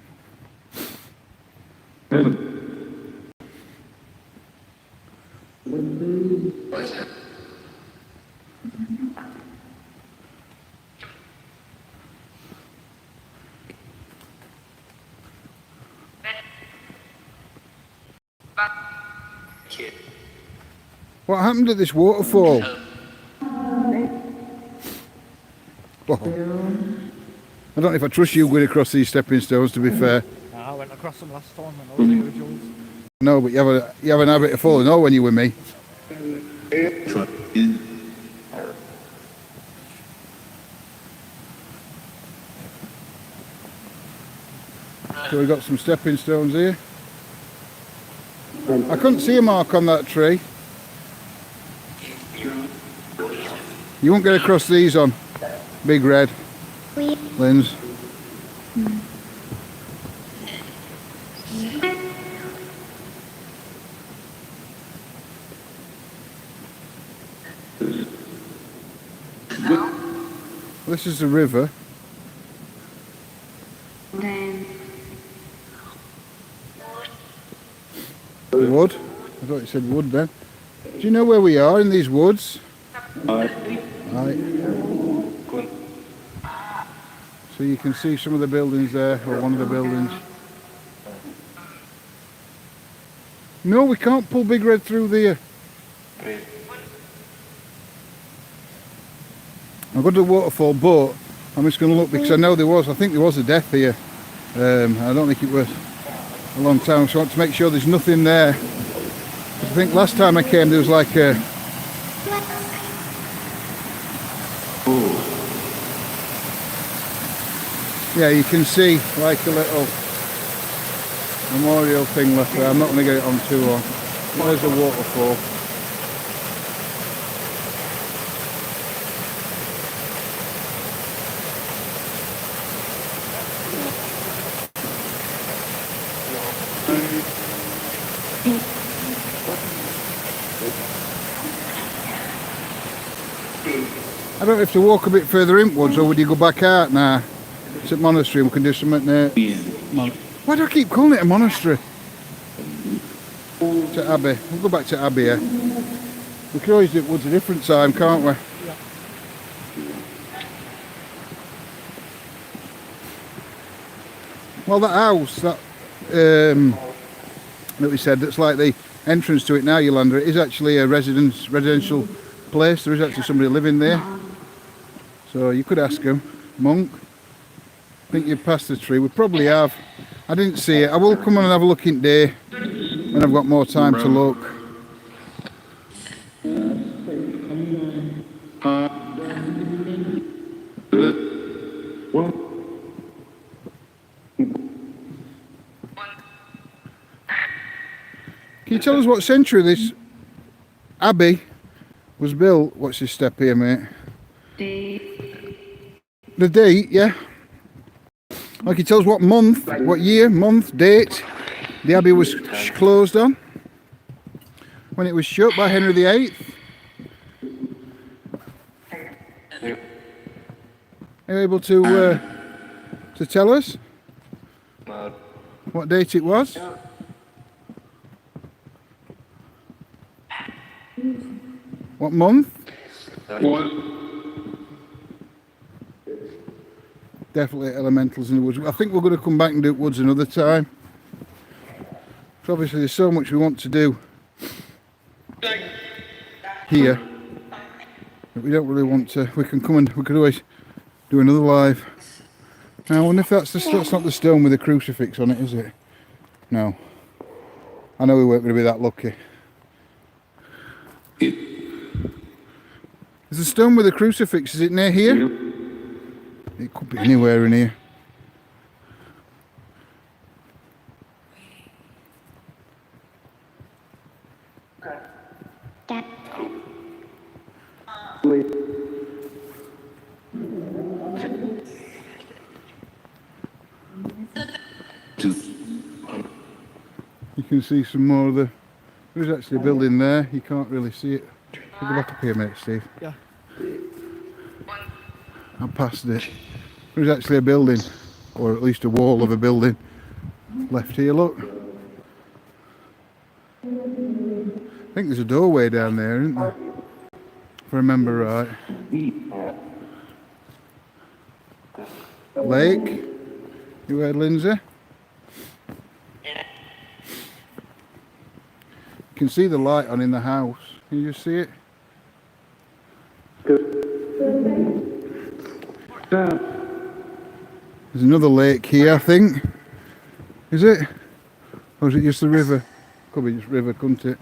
What happened at this waterfall? Oh. I don't know if I trust you going across these stepping stones, to be fair. I went across them last time when I was at Originals. No, but you have an habit of falling over when you're with me. So we've got some stepping stones here. I couldn't see a mark on that tree. You won't get across these on Big Red, Linz. This is the river. Wood. I thought you said wood then. Do you know where we are in these woods? Right. So you can see some of the buildings there, or one of the buildings. No, we can't pull Big Red through there. I'll go to the waterfall, but I'm just going to look because I think there was a death here. I don't think it was a long time, so I want to make sure there's nothing there. I think last time I came there was like a... Yeah, you can see like a little memorial thing left there. I'm not going to get it on too long. There's a waterfall. I don't have to walk a bit further inwards, or would you go back out now? It's at monastery and we can do something there. Why do I keep calling it a monastery? To Abbey. We'll go back to Abbey, yeah. We can always do it woods a different time, can't we? Yeah. Well, that house, that we said, that's like the entrance to it now, Yolanda, it is actually a residential place. There is actually somebody living there. So you could ask him, monk. I think you've passed the tree. We probably have. I didn't see it. I will come on and have a look in day when I've got more time to look. Can you tell us what century this abbey was built? What's this step here, mate? The date, yeah. Like you tell us what month, what year, month, date the abbey was closed on. When it was shut by Henry VIII. Are you able to tell us what date it was? What month? Definitely elementals in the woods. I think we're going to come back and do woods another time. So obviously there's so much we want to do here that we don't really want to. We can come and we could always do another live. Now I wonder if that's not the stone with the crucifix on it, is it? No. I know we weren't going to be that lucky. There's a stone with a crucifix. Is it near here? It could be anywhere in here. You can see some more of the... There's actually a building there. You can't really see it. Go back up here, mate, Steve. Yeah. I passed it. There's actually a building, or at least a wall of a building left here, look. I think there's a doorway down there, isn't there? If I remember right. Lake. You heard Lindsay? You can see the light on in the house. Can you just see it? There's another lake here, I think. Is it? Or is it just the river? Could be just river, couldn't it?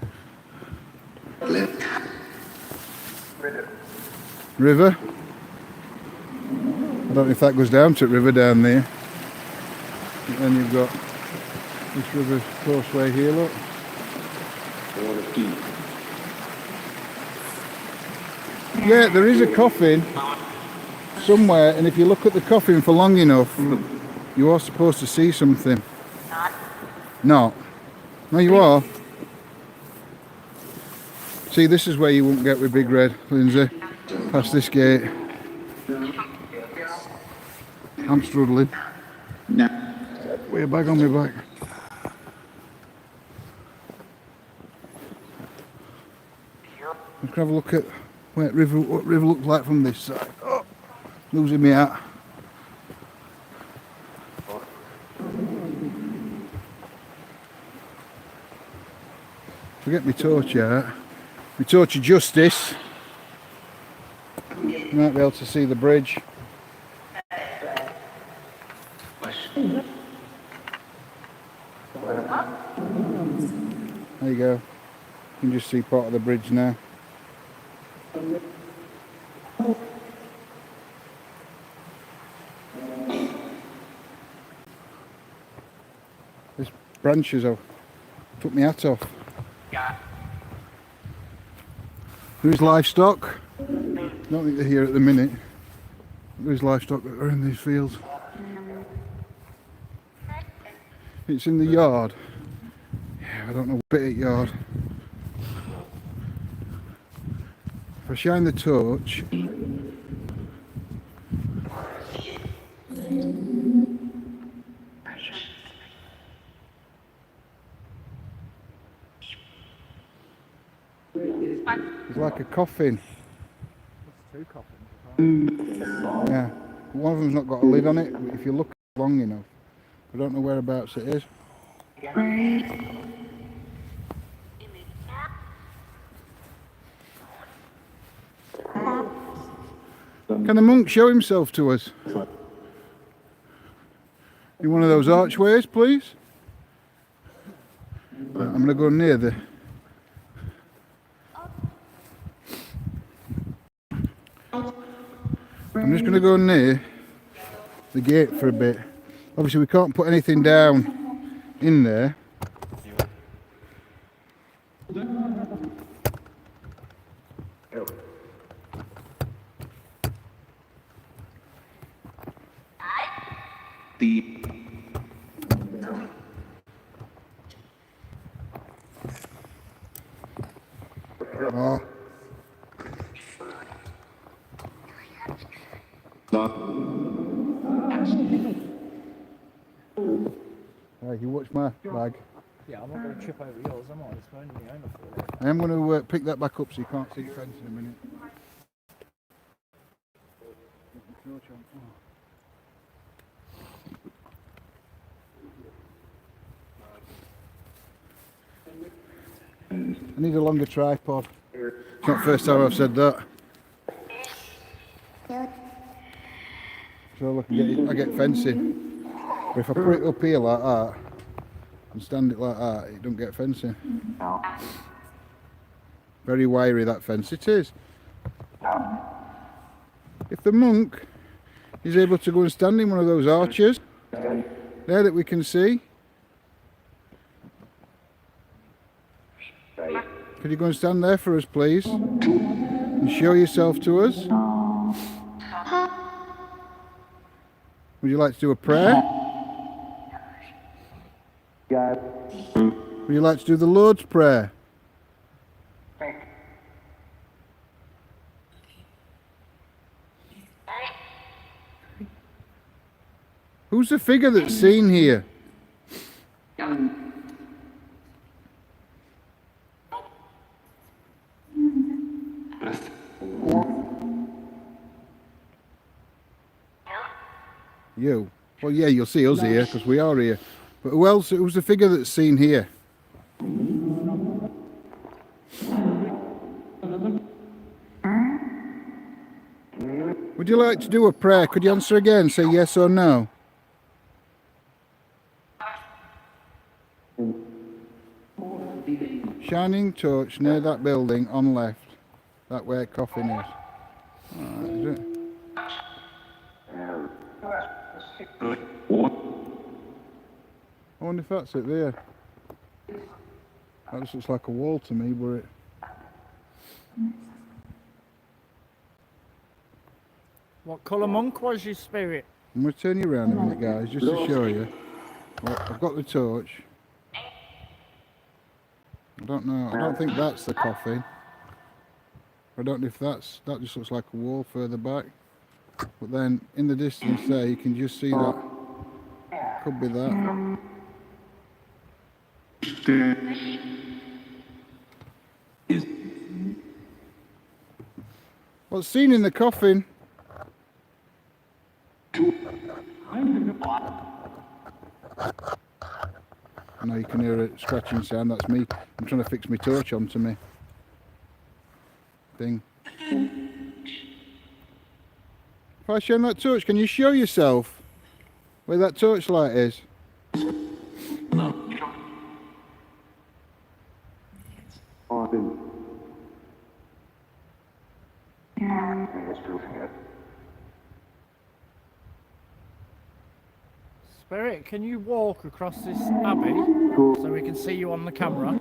River? I don't know if that goes down to the river down there. And then you've got this river causeway here, look. Yeah, there is a coffin somewhere, and if you look at the coffin for long enough, you are supposed to see something. No. No, you are. See, this is where you won't get with Big Red, Lindsay. Past this gate. I'm struggling. Wear a bag on my back. Let's have a look at what river looks like from this side. Oh, losing me out. Forget my torch out. My torch of justice. You might be able to see the bridge. There you go. You can just see part of the bridge now. This branches have took my hat off. There's livestock. Don't think they're here at the minute. There's livestock that are in these fields. It's in the yard. Yeah, I don't know, bit of yard. If I shine the torch, it's like a coffin. There's 2 coffins. Yeah, one of them's not got a lid on it, but if you look long enough, I don't know whereabouts it is. Can the monk show himself to us? In one of those archways, please? I'm going to go near the... I'm just going to go near the gate for a bit. Obviously we can't put anything down in there. Oh. Right, you watch my bag. Yeah, I'm not going to trip over yours, am I? It's only the owner for it. I am going to pick that back up so you can't see the fence in a minute. I need a longer tripod. It's not the first time I've said that. So look, I get fencing. But if I put it up here like that and stand it like that, it don't get fencing. Very wiry, that fence. It is. If the monk is able to go and stand in one of those arches there that we can see, could you go and stand there for us, please, and show yourself to us? Would you like to do a prayer? Would you like to do the Lord's Prayer? Who's the figure that's seen here? You. Well, yeah, you'll see us here because we are here. But who else? Who's the figure that's seen here? Would you like to do a prayer? Could you answer again? Say yes or no. Shining torch near that building on left. That where coffin is. Alright, is it? I wonder if that's it there. That just looks like a wall to me, but it... What colour monk was your spirit? I'm going to turn you around a minute, guys, just to show you. Well, I've got the torch. I don't know, I don't think that's the coffin. I don't know if that just looks like a wall further back. But then, in the distance there, you can just see that. Could be that. What's seen in the coffin? I know you can hear a scratching sound, that's me. I'm trying to fix my torch onto me thing. If I shine that torch, can you show yourself where that torchlight is? Spirit, can you walk across this abbey so we can see you on the camera?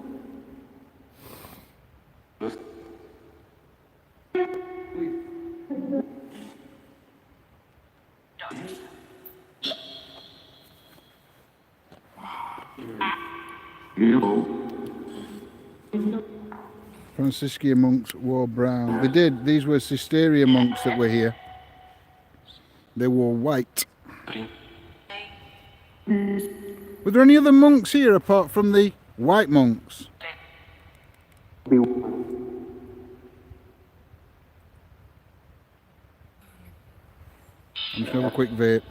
Franciscan monks wore brown. They did. These were Cistercian monks that were here. They wore white. Were there any other monks here apart from the white monks? I'm just going to have a quick vape.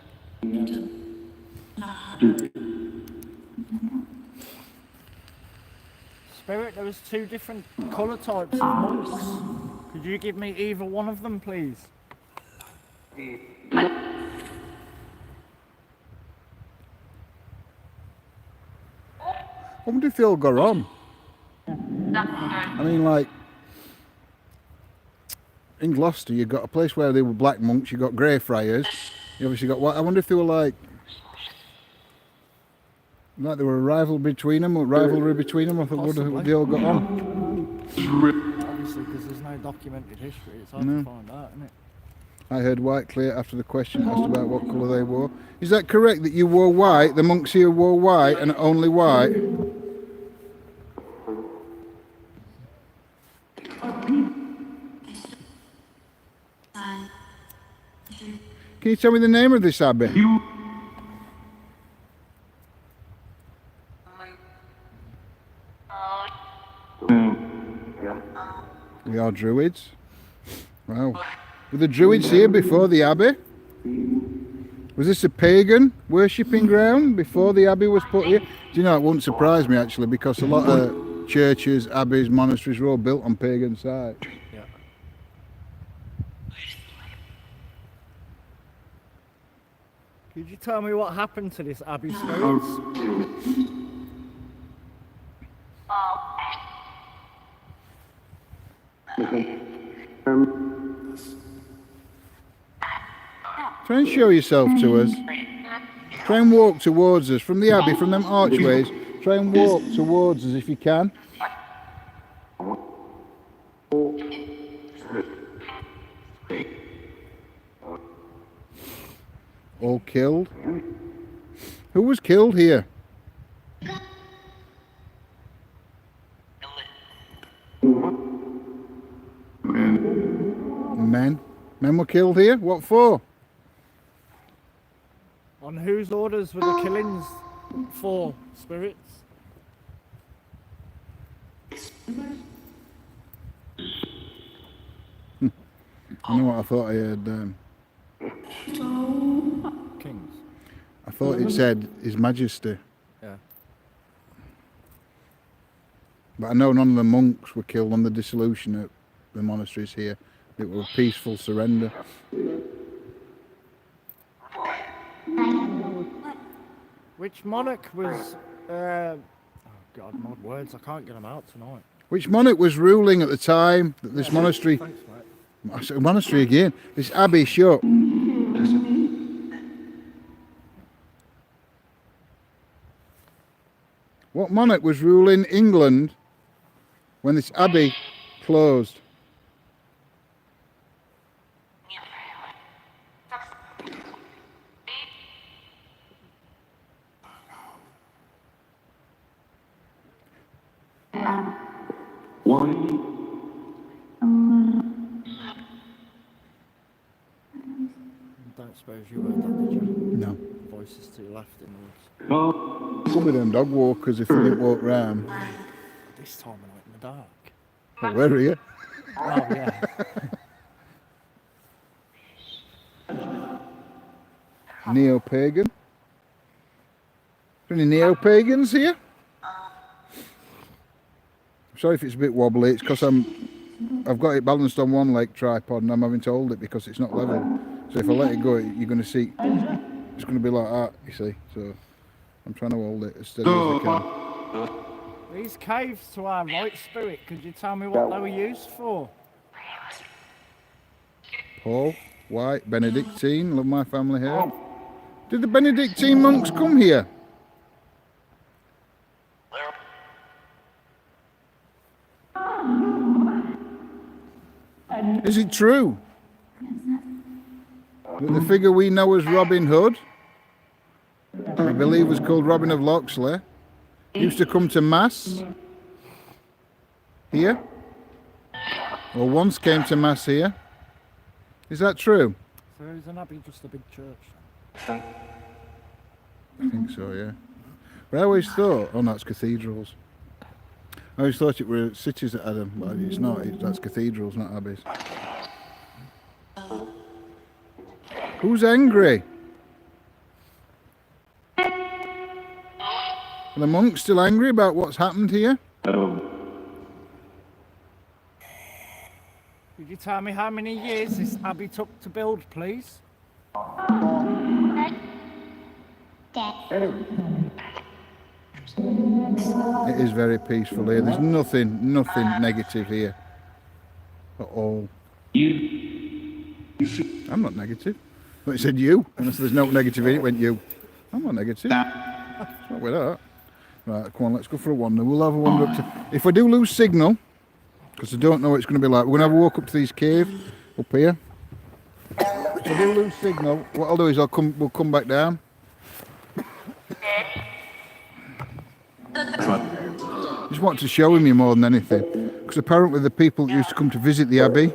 Spirit, there was 2 different colour types of monks. Could you give me either one of them, please? I wonder if they all got on. I mean, like, in Gloucester, you've got a place where they were black monks, you've got grey friars, you obviously got white. I wonder if they were like there were a rivalry between them. I thought, would they all got on? Obviously, because there's no documented history, it's hard to find out, isn't it? I heard white clear after the question asked about what colour they wore. Is that correct that you wore white? The monks here wore white and only white? Can you tell me the name of this abbey? We are druids. Wow. Were the druids here before the abbey? Was this a pagan worshipping ground before the abbey was put here? Do you know, it wouldn't surprise me actually, because a lot of churches, abbeys, monasteries were all built on pagan sites. Yeah. Could you tell me what happened to this Abbey spirits? Try and show yourself to us. Try and walk towards us from the abbey, from them archways. Try and walk towards us if you can. All killed. Who was killed here? Men. Men were killed here? What for? On whose orders were the killings for, spirits? I know what I thought I heard. Kings. I thought it said His Majesty. Yeah. But I know none of the monks were killed on the dissolution at the monasteries here. It was a peaceful surrender. Which monarch was... oh God, my words, I can't get them out tonight. Which monarch was ruling at the time that this monastery... Thanks, mate. I said monastery again. This abbey shut. What monarch was ruling England when this abbey closed? Don't suppose you heard that, did you? No. Voices to your left in the woods. Some of them dog walkers if they didn't walk round. This time of night in the dark. Oh, where are you? Oh, yeah. Neo-pagan. Any neo-pagans here? Sorry if it's a bit wobbly. It's because I've got it balanced on one leg tripod and I'm having to hold it because it's not level. So if I let it go, you're going to see it's going to be like that. You see, so I'm trying to hold it as steady as I can. These caves to our right, spirit, could you tell me what they were used for? Paul, White, Benedictine. Love my family here. Did the Benedictine monks come here? Is it true that the figure we know as Robin Hood, I believe was called Robin of Locksley, used to come to Mass here? Or once came to Mass here? Is that true? So is an abbey just a big church? I think so, yeah. But I always thought, oh no, it's cathedrals. I always thought it were cities that had them, but it's not. That's cathedrals, not abbeys. Who's angry? Are the monks still angry about what's happened here? Could you tell me how many years this abbey took to build, please? It is very peaceful here. There's nothing negative here at all. I'm not negative. But it said you, and there's no negative in it, it went you. I'm not negative. It's not with that. Right, come on, let's go for a wander. We'll have a wander up to... If I do lose signal, because I don't know what it's going to be like, we're going to have a walk up to these caves up here. If I do lose signal, what I'll do is we'll come back down. Just want to show him you more than anything, because apparently the people that used to come to visit the abbey,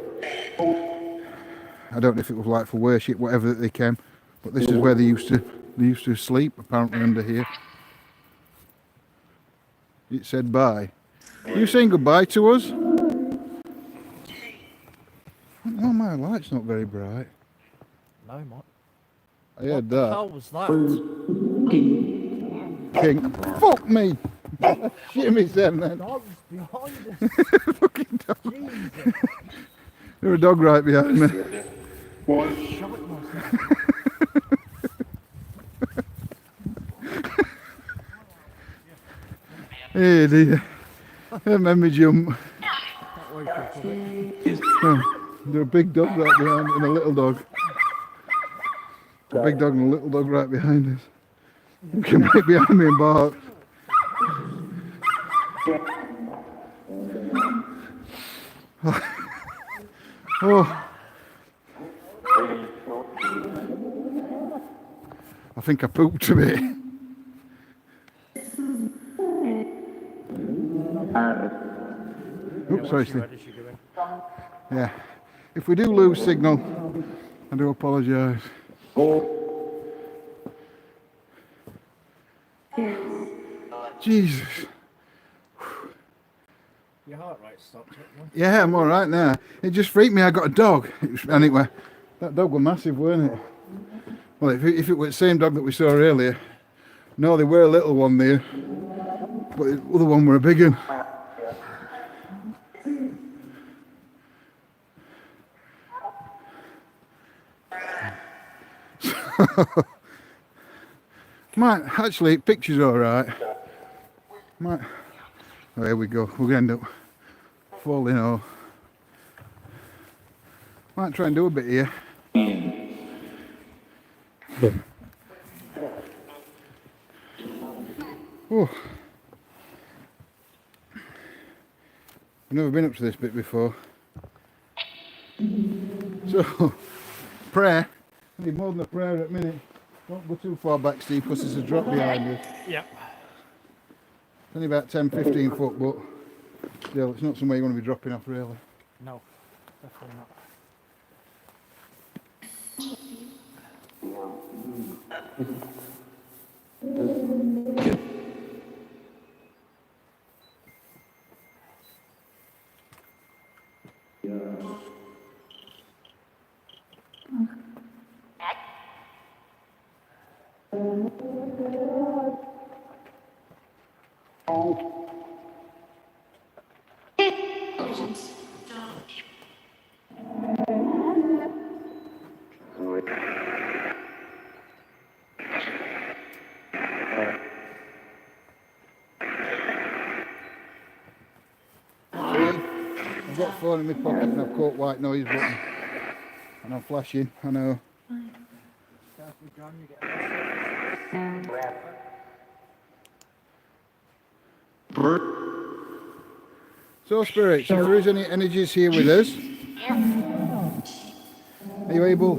I don't know if it was like for worship, whatever that they came, But this is where they used to sleep, apparently, under here. It said bye. Are you saying goodbye to us? Oh, my light's not very bright. No, Mike. I heard What the that. hell was that? King. Fuck me! Shit myself then. Dogs behind us. Fucking dog. Jesus. There's a dog right behind me. Shot myself. Hey dear. That made me jump. That way for it. Oh, there's a big dog right behind and a little dog. A big dog and a little dog right behind us. You can make behind me and bark. Oh. I think I pooped a bit. Oops, sorry, Steve. Yeah. If we do lose signal, I do apologise. Jesus. Your heart rate stopped. Yeah, I'm alright now. It just freaked me. I got a dog. Anyway, that dog was massive, weren't it? Well, if it was the same dog that we saw earlier. No, there were a little one there. But the other one were a big one. Might actually picture's alright. Might oh, here we go. We're gonna end up falling off. Might try and do a bit here. Oh. I've never been up to this bit before. So prayer. I need more than a prayer at a minute. Don't go too far back, Steve, because there's a drop behind you. Yep. It's only about 10-15 foot, but still, it's not somewhere you want to be dropping off, really. No, definitely not. I've got a phone in my pocket and I've caught white noise button. And I'm flashing, I know. So spirits, if there is any energies here with us, are you able?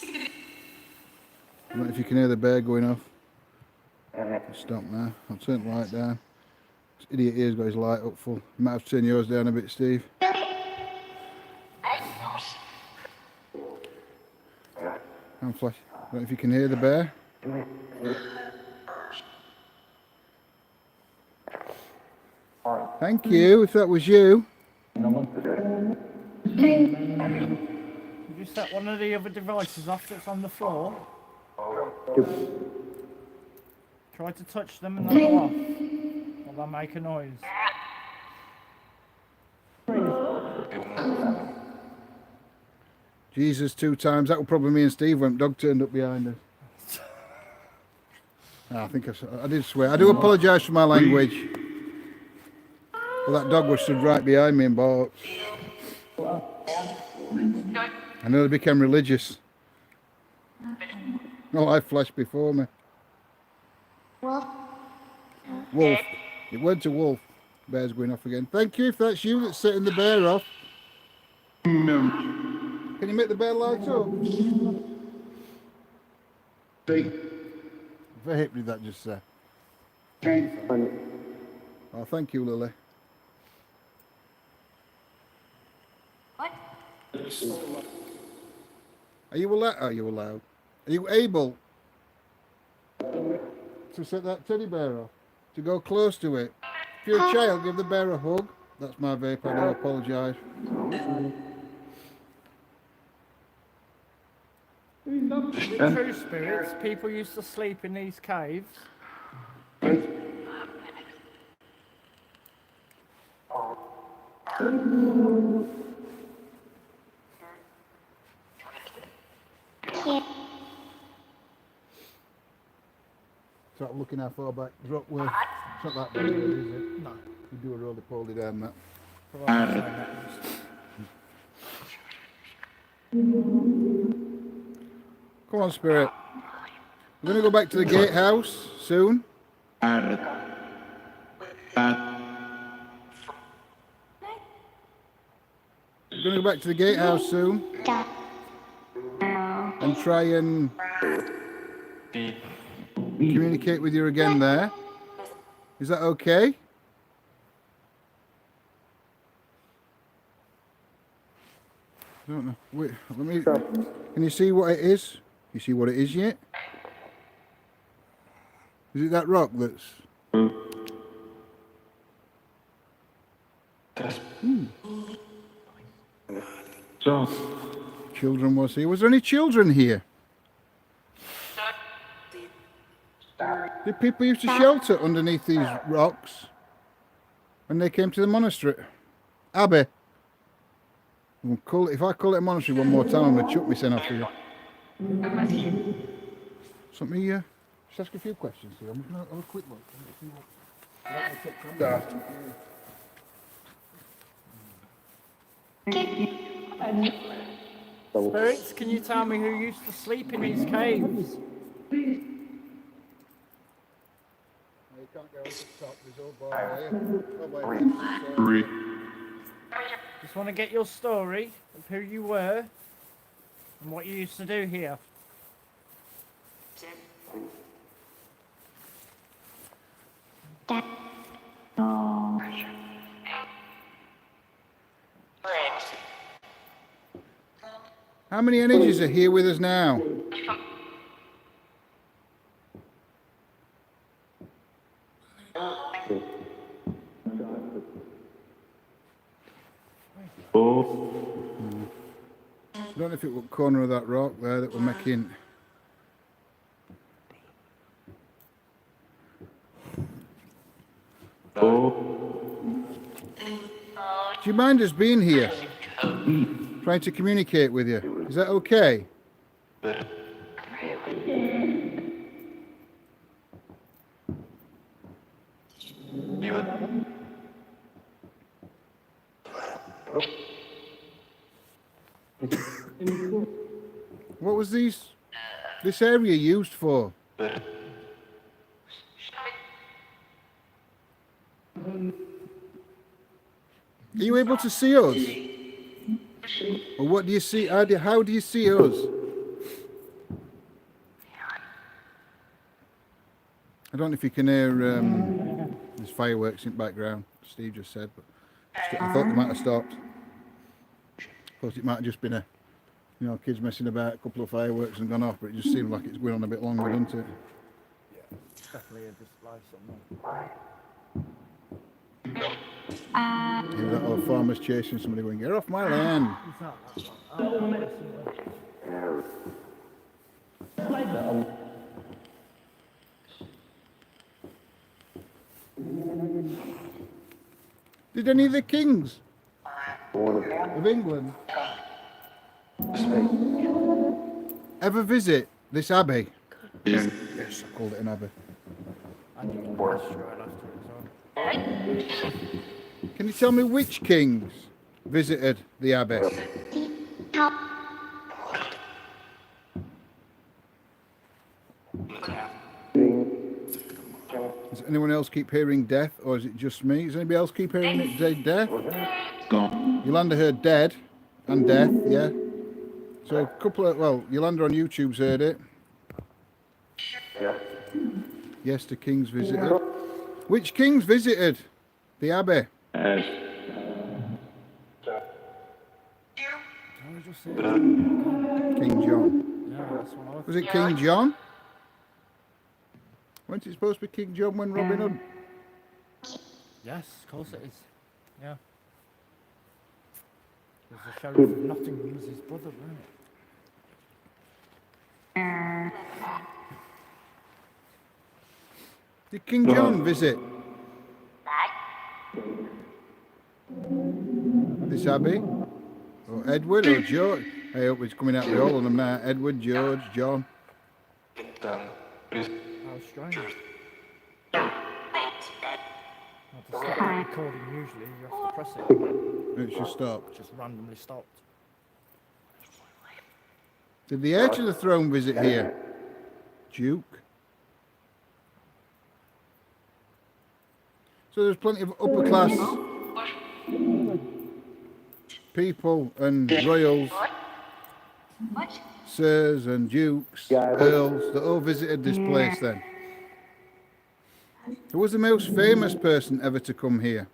I don't know if you can hear the bear going off. Stop now, I'll turn the light down. This idiot here's got his light up full. You might have to turn yours down a bit, Steve. I'm flashing. I don't know if you can hear the bear. Thank you, if that was you. Did you set one of the other devices off that's on the floor? Try to touch them and they'll go off. Or they'll make a noise. Jesus, 2 times. That was probably me and Steve when dog turned up behind us. I think I did swear. I do apologise for my language. Well, that dog was stood right behind me and barked. I nearly became religious. No light flashed before me. Wolf. It went to wolf. Bear's going off again. Thank you if that's you that's setting the bear off. Can you make the bear light up? Vape did that just say? Oh, thank you, Lily. What? Are you allowed? Are you allowed? Are you able to set that teddy bear off? To go close to it? If you're a child, give the bear a hug. That's my vape. I do apologise. The true spirits, people used to sleep in these caves. Start looking how far back. Drop where. It's not that bad, is it? No. You do a roly-poly down that. Provided so that Come on, Spirit. We're going to go back to the gatehouse soon. We're going to go back to the gatehouse soon. And try and communicate with you again there. Is that okay? I don't know. Wait, let me. Can you see what it is? You see what it is yet? Is it that rock that's? Children was here. Was there any children here? Did people used to shelter underneath these rocks when they came to the monastery? Abbey. If I call it a monastery one more time, I'm going to chuck myself off you. Something here? Just ask a few questions here. I'm going to have a quick look. spirits, can you tell me who used to sleep in these caves? You can't go to the top. There's all bar there. Just want to get your story of who you were and what you used to do here. How many energies are here with us now? I don't know if it was corner of that rock there that we're making. Do you mind us being here? Trying to communicate with you. Is that okay? What was this area used for? Are you able to see us? Or what do you see? How do you see us? I don't know if you can hear there's fireworks in the background, Steve just said, but I thought they might have stopped. Thought it might have just been kids messing about, a couple of fireworks and gone off, but it just seemed like it's going on a bit longer, doesn't it? Yeah, it's definitely a display somewhere. Yeah, that old farmer's chasing somebody going, get off my land. It's not that one. Did any of the kings of England ever visit this abbey? Yes, I called it an abbey. Can you tell me which kings visited the abbey? Does anyone else keep hearing death, or is it just me? Does anybody else keep hearing it say death? Yolanda heard dead and death, yeah. So a couple of, Yolanda on YouTube's heard it. Yes, the kings visited. Which kings visited the abbey? I just King John. Yeah, that's what I Was it King John? Wasn't it supposed to be King John when Robin Hood? Yes, of course it is. Yeah. Because the Sheriff of Nottingham was his brother, wasn't it? Did King John visit this abbey? Or Edward or George? I hope it's coming out with all of them now. Edward, George, John. How strange. Now, to stop the recording usually you have to press it. It should stop. It just randomly stopped. Did the heir to the throne visit here? Duke. So there's plenty of upper class people and royals, sirs and dukes, earls that all visited this place then. Who was the most famous person ever to come here?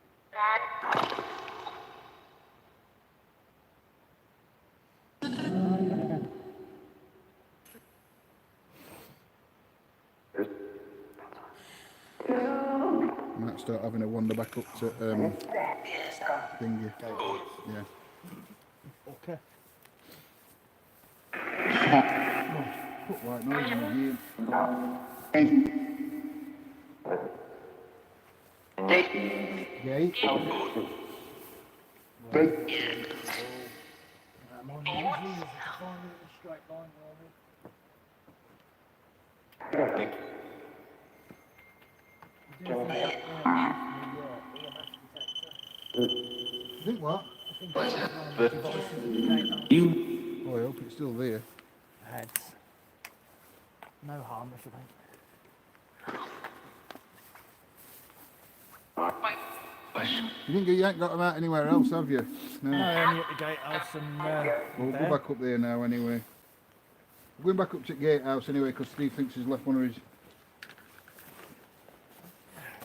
Might start having a wander back up to thingy. Yeah. Okay. Put white noise in here. Gate. I'm on the easy, there's a straight line rolling. Think what? Oh, I hope it's still there. Heads. No harm if it ain't. You ain't got them out anywhere else, have you? No, only at the gatehouse and We'll there. go back up there now anyway. We're going back up to the gatehouse anyway because Steve thinks he's left one of his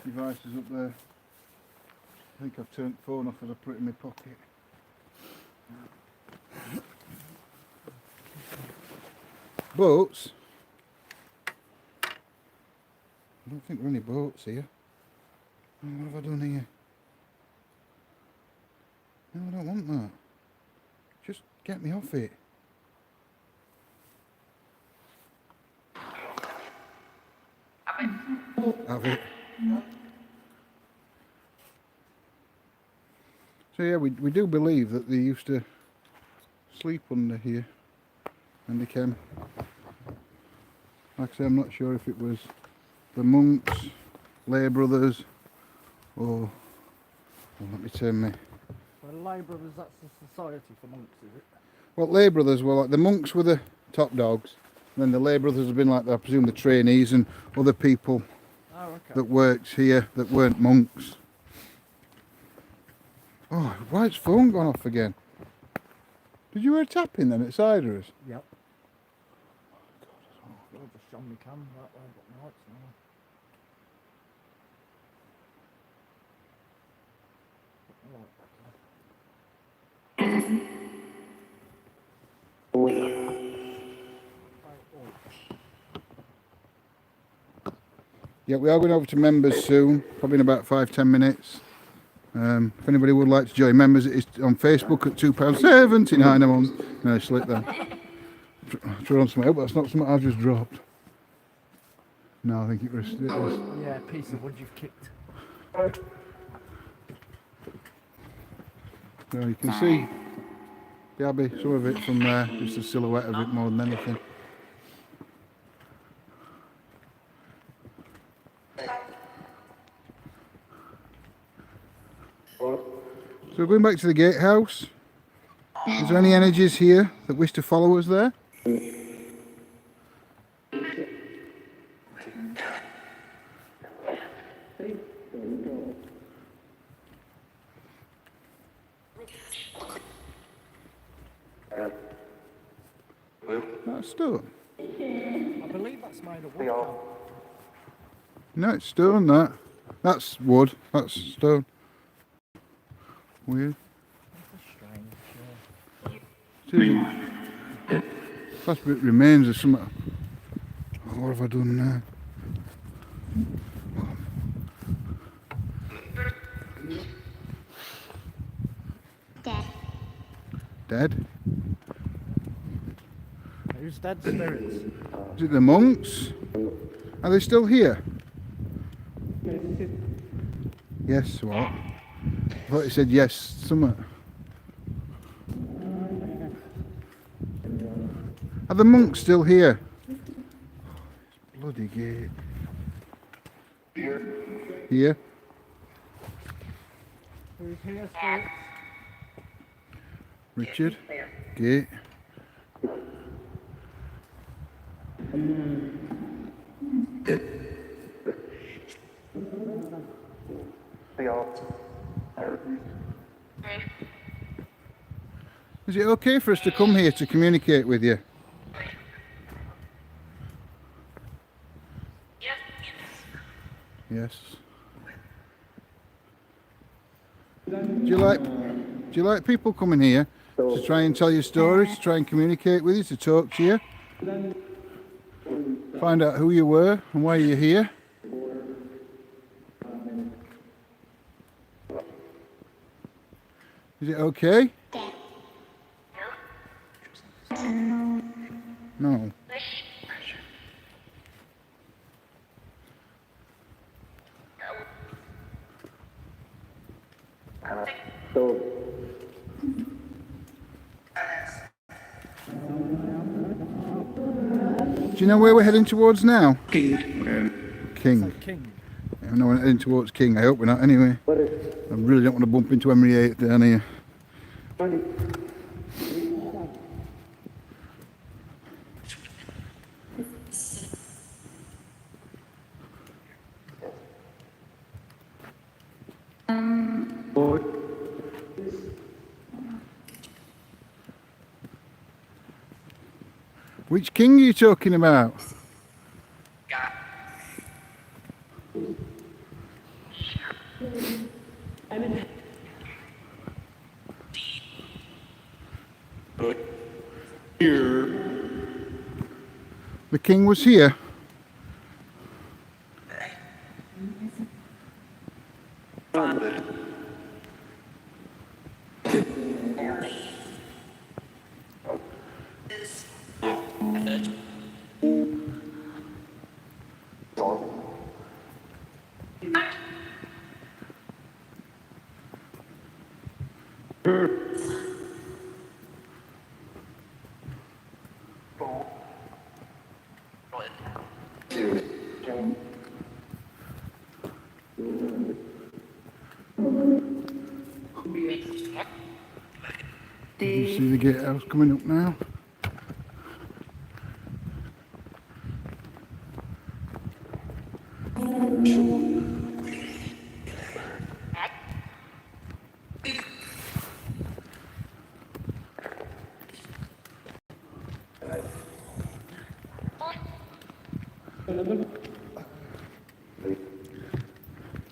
devices up there. I think I've turned the phone off and I put it in my pocket. Boats? I don't think there are any boats here. Oh, what have I done here? No, I don't want that. Just get me off it. Have it. So yeah, we do believe that they used to sleep under here and they came. Like I say, I'm not sure if it was the monks, lay brothers, or let me turn me. Well, lay brothers, that's the society for monks, is it? Well, lay brothers were like the monks were the top dogs, and then the lay brothers have been like I presume the trainees and other people that worked here that weren't monks. Oh, why has phone gone off again? Did you hear a tapping then at Cider's? Yep. I'll just show me cam that way, but my lights now. Yeah, we are going over to members soon, probably in about 5-10 minutes. If anybody would like to join members, it's on Facebook at £2.79 a month. No, slip that. Throw on something, but that's not something I've just dropped. No, I think it was. Yeah, a piece of wood you've kicked. So you can see the abbey, some of it from there, just a silhouette of it more than anything. So going back to the gatehouse, is there any energies here that wish to follow us there? That's stone. I believe that's made of wood. No, it's stone that. That's wood, that's stone. Weird. That's strange. See, last bit remains of something. Oh, what have I done now? Dead? Who's dead spirits? Is it the monks? Are they still here? Yes, what? I thought you said yes, something. Are the monks still here? Bloody gate. Here? Who's here spirits? Richard? Gate? Is it okay for us to come here to communicate with you? Yes. Do you like people coming here to try and tell you stories, to try and communicate with you, to talk to you? Find out who you were and why you're here? Is it okay? No. Do you know where we're heading towards now? King. King. I know we're heading towards King. I hope we're not anyway. I really don't want to bump into Emery 8 down here. Which king are you talking about? The king was here. You see the gatehouse coming up now?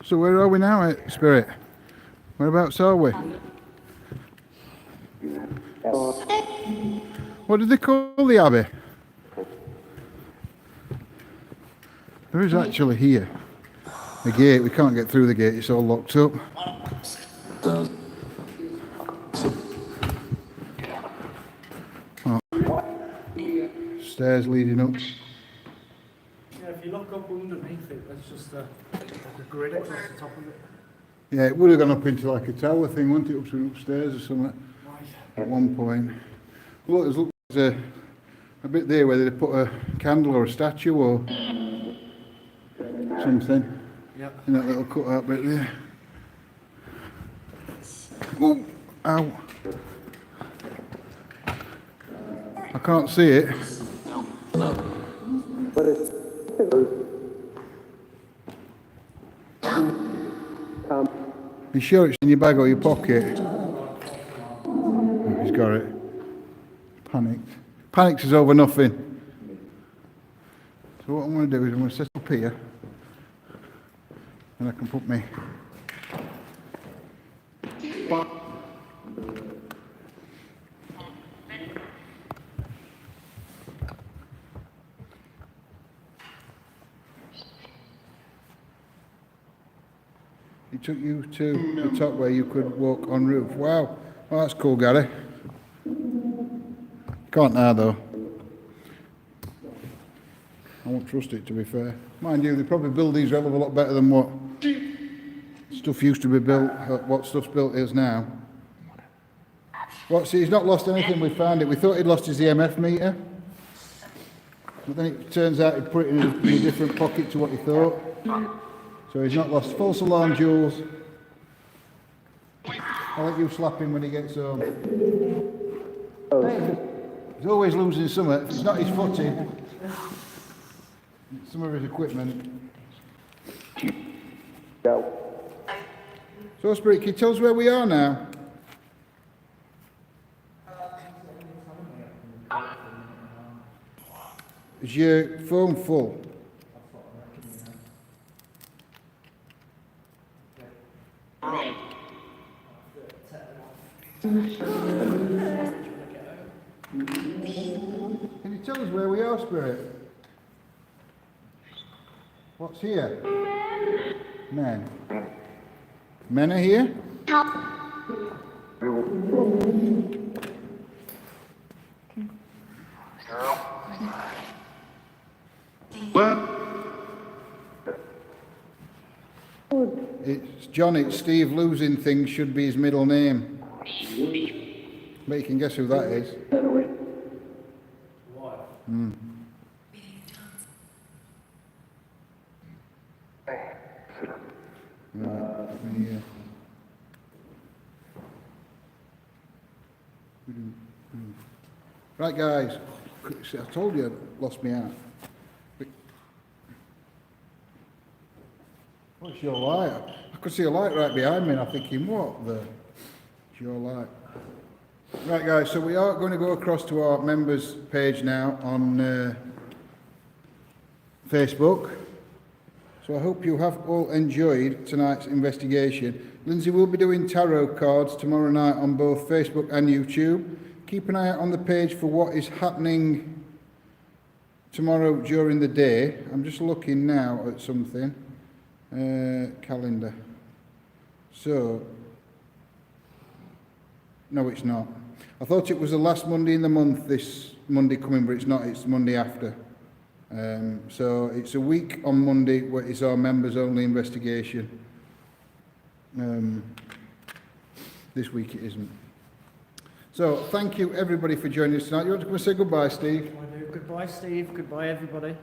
So where are we now, Spirit? Whereabouts are we? What did they call the Abbey? There is actually here a gate. We can't get through the gate, it's all locked up. Oh. Stairs leading up. Yeah, if you look up underneath it, there's just like a grid across the top of it. Yeah, it would have gone up into like a tower thing, wouldn't it? Up to upstairs or something Right. at one point. Look, there's a bit there where they put a candle or a statue or something. Yeah. In that little cut-out bit there. Oh, ow. I can't see it. You sure it's in your bag or your pocket? Oh, he's got it. Panicked. Panicked is over nothing. So what I'm going to do is I'm going to set up here and I can put me. He took you to the top where you could walk en roof. Wow. Well, that's cool, Gary. Can't now, though. I won't trust it, to be fair. Mind you, they probably build these hell of a lot better than what stuff used to be built, what stuff's built is now. What, see, he's not lost anything, we found it. We thought he'd lost his EMF meter. But then it turns out he put it in a different pocket to what he thought. So he's not lost. False alarm, Jules. I'll let you slap him when he gets home. He's always losing something. If it's not his footing, it's some of his equipment. So, Spirit, can you tell us where we are now? Is your phone full? Can you tell us where we are, Spirit? What's here? Men. Men are here? It's John, it's Steve. Losing things should be his middle name. But you can guess who that is. Mm. Right, guys. I told you I lost me out. What's your light? I could see a light right behind me and I'm thinking, what the? It's your light. Right, guys, so we are going to go across to our members page now on Facebook. So I hope you have all enjoyed tonight's investigation. Lindsay will be doing tarot cards tomorrow night on both Facebook and YouTube. Keep an eye out on the page for what is happening tomorrow during the day. I'm just looking now at something. Calendar. So, no, it's not. I thought it was the last Monday in the month, this Monday coming, but it's not. It's the Monday after. So it's a week on Monday where it's our members only investigation. This week it isn't. So thank you everybody for joining us tonight. You want to come and say goodbye, Steve? I do. Goodbye, Steve. Goodbye, everybody.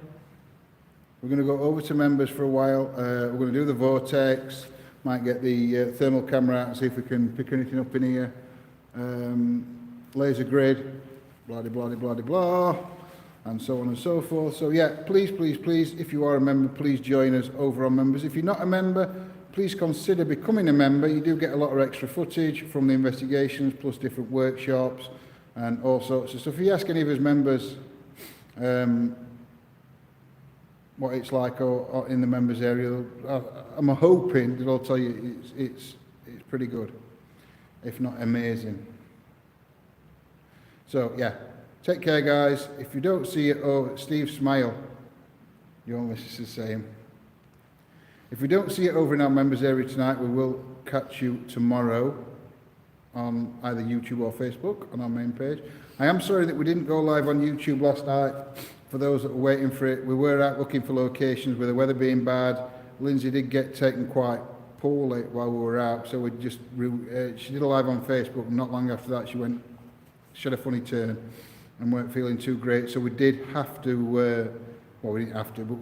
We're going to go over to members for a while. We're going to do the vortex. Might get the thermal camera out and see if we can pick anything up in here. Laser grid, blah, blah, blah, blah, blah, and so on and so forth. So yeah, please, please, please, if you are a member, please join us over on members. If you're not a member, please consider becoming a member. You do get a lot of extra footage from the investigations, plus different workshops and all sorts of stuff. If you ask any of us members what it's like or in the members area, I'm hoping that they'll tell you it's pretty good, if not amazing. So yeah, take care, guys. If you don't see it, Steve, smile. Your missus is saying. If we don't see it over in our members area tonight, we will catch you tomorrow on either YouTube or Facebook on our main page. I am sorry that we didn't go live on YouTube last night. For those that were waiting for it, we were out looking for locations with the weather being bad. Lindsay did get taken quite poorly while we were out, so we just she did a live on Facebook, and not long after that she had a funny turn and weren't feeling too great, so we did have to well, we didn't have to, but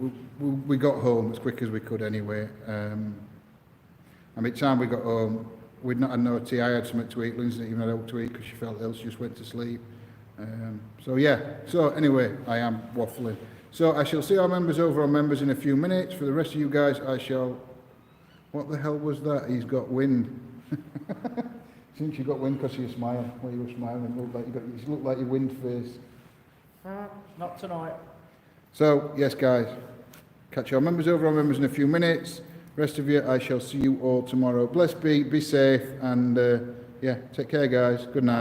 we got home as quick as we could anyway. And by the time we got home, we'd not had no tea. I had something to eat. Lindsay didn't even have out to eat because she felt ill. She just went to sleep. So yeah, so anyway, I am waffling. So I shall see our members over on members in a few minutes. For the rest of you guys, I shall... What the hell was that? He's got wind. Since you got wind because you smile. Well, you were smiling. You looked like your wind face. Not tonight. So, yes, guys. Catch our members over on members in a few minutes. Rest of you, I shall see you all tomorrow. Bless be safe, and yeah, take care, guys. Good night.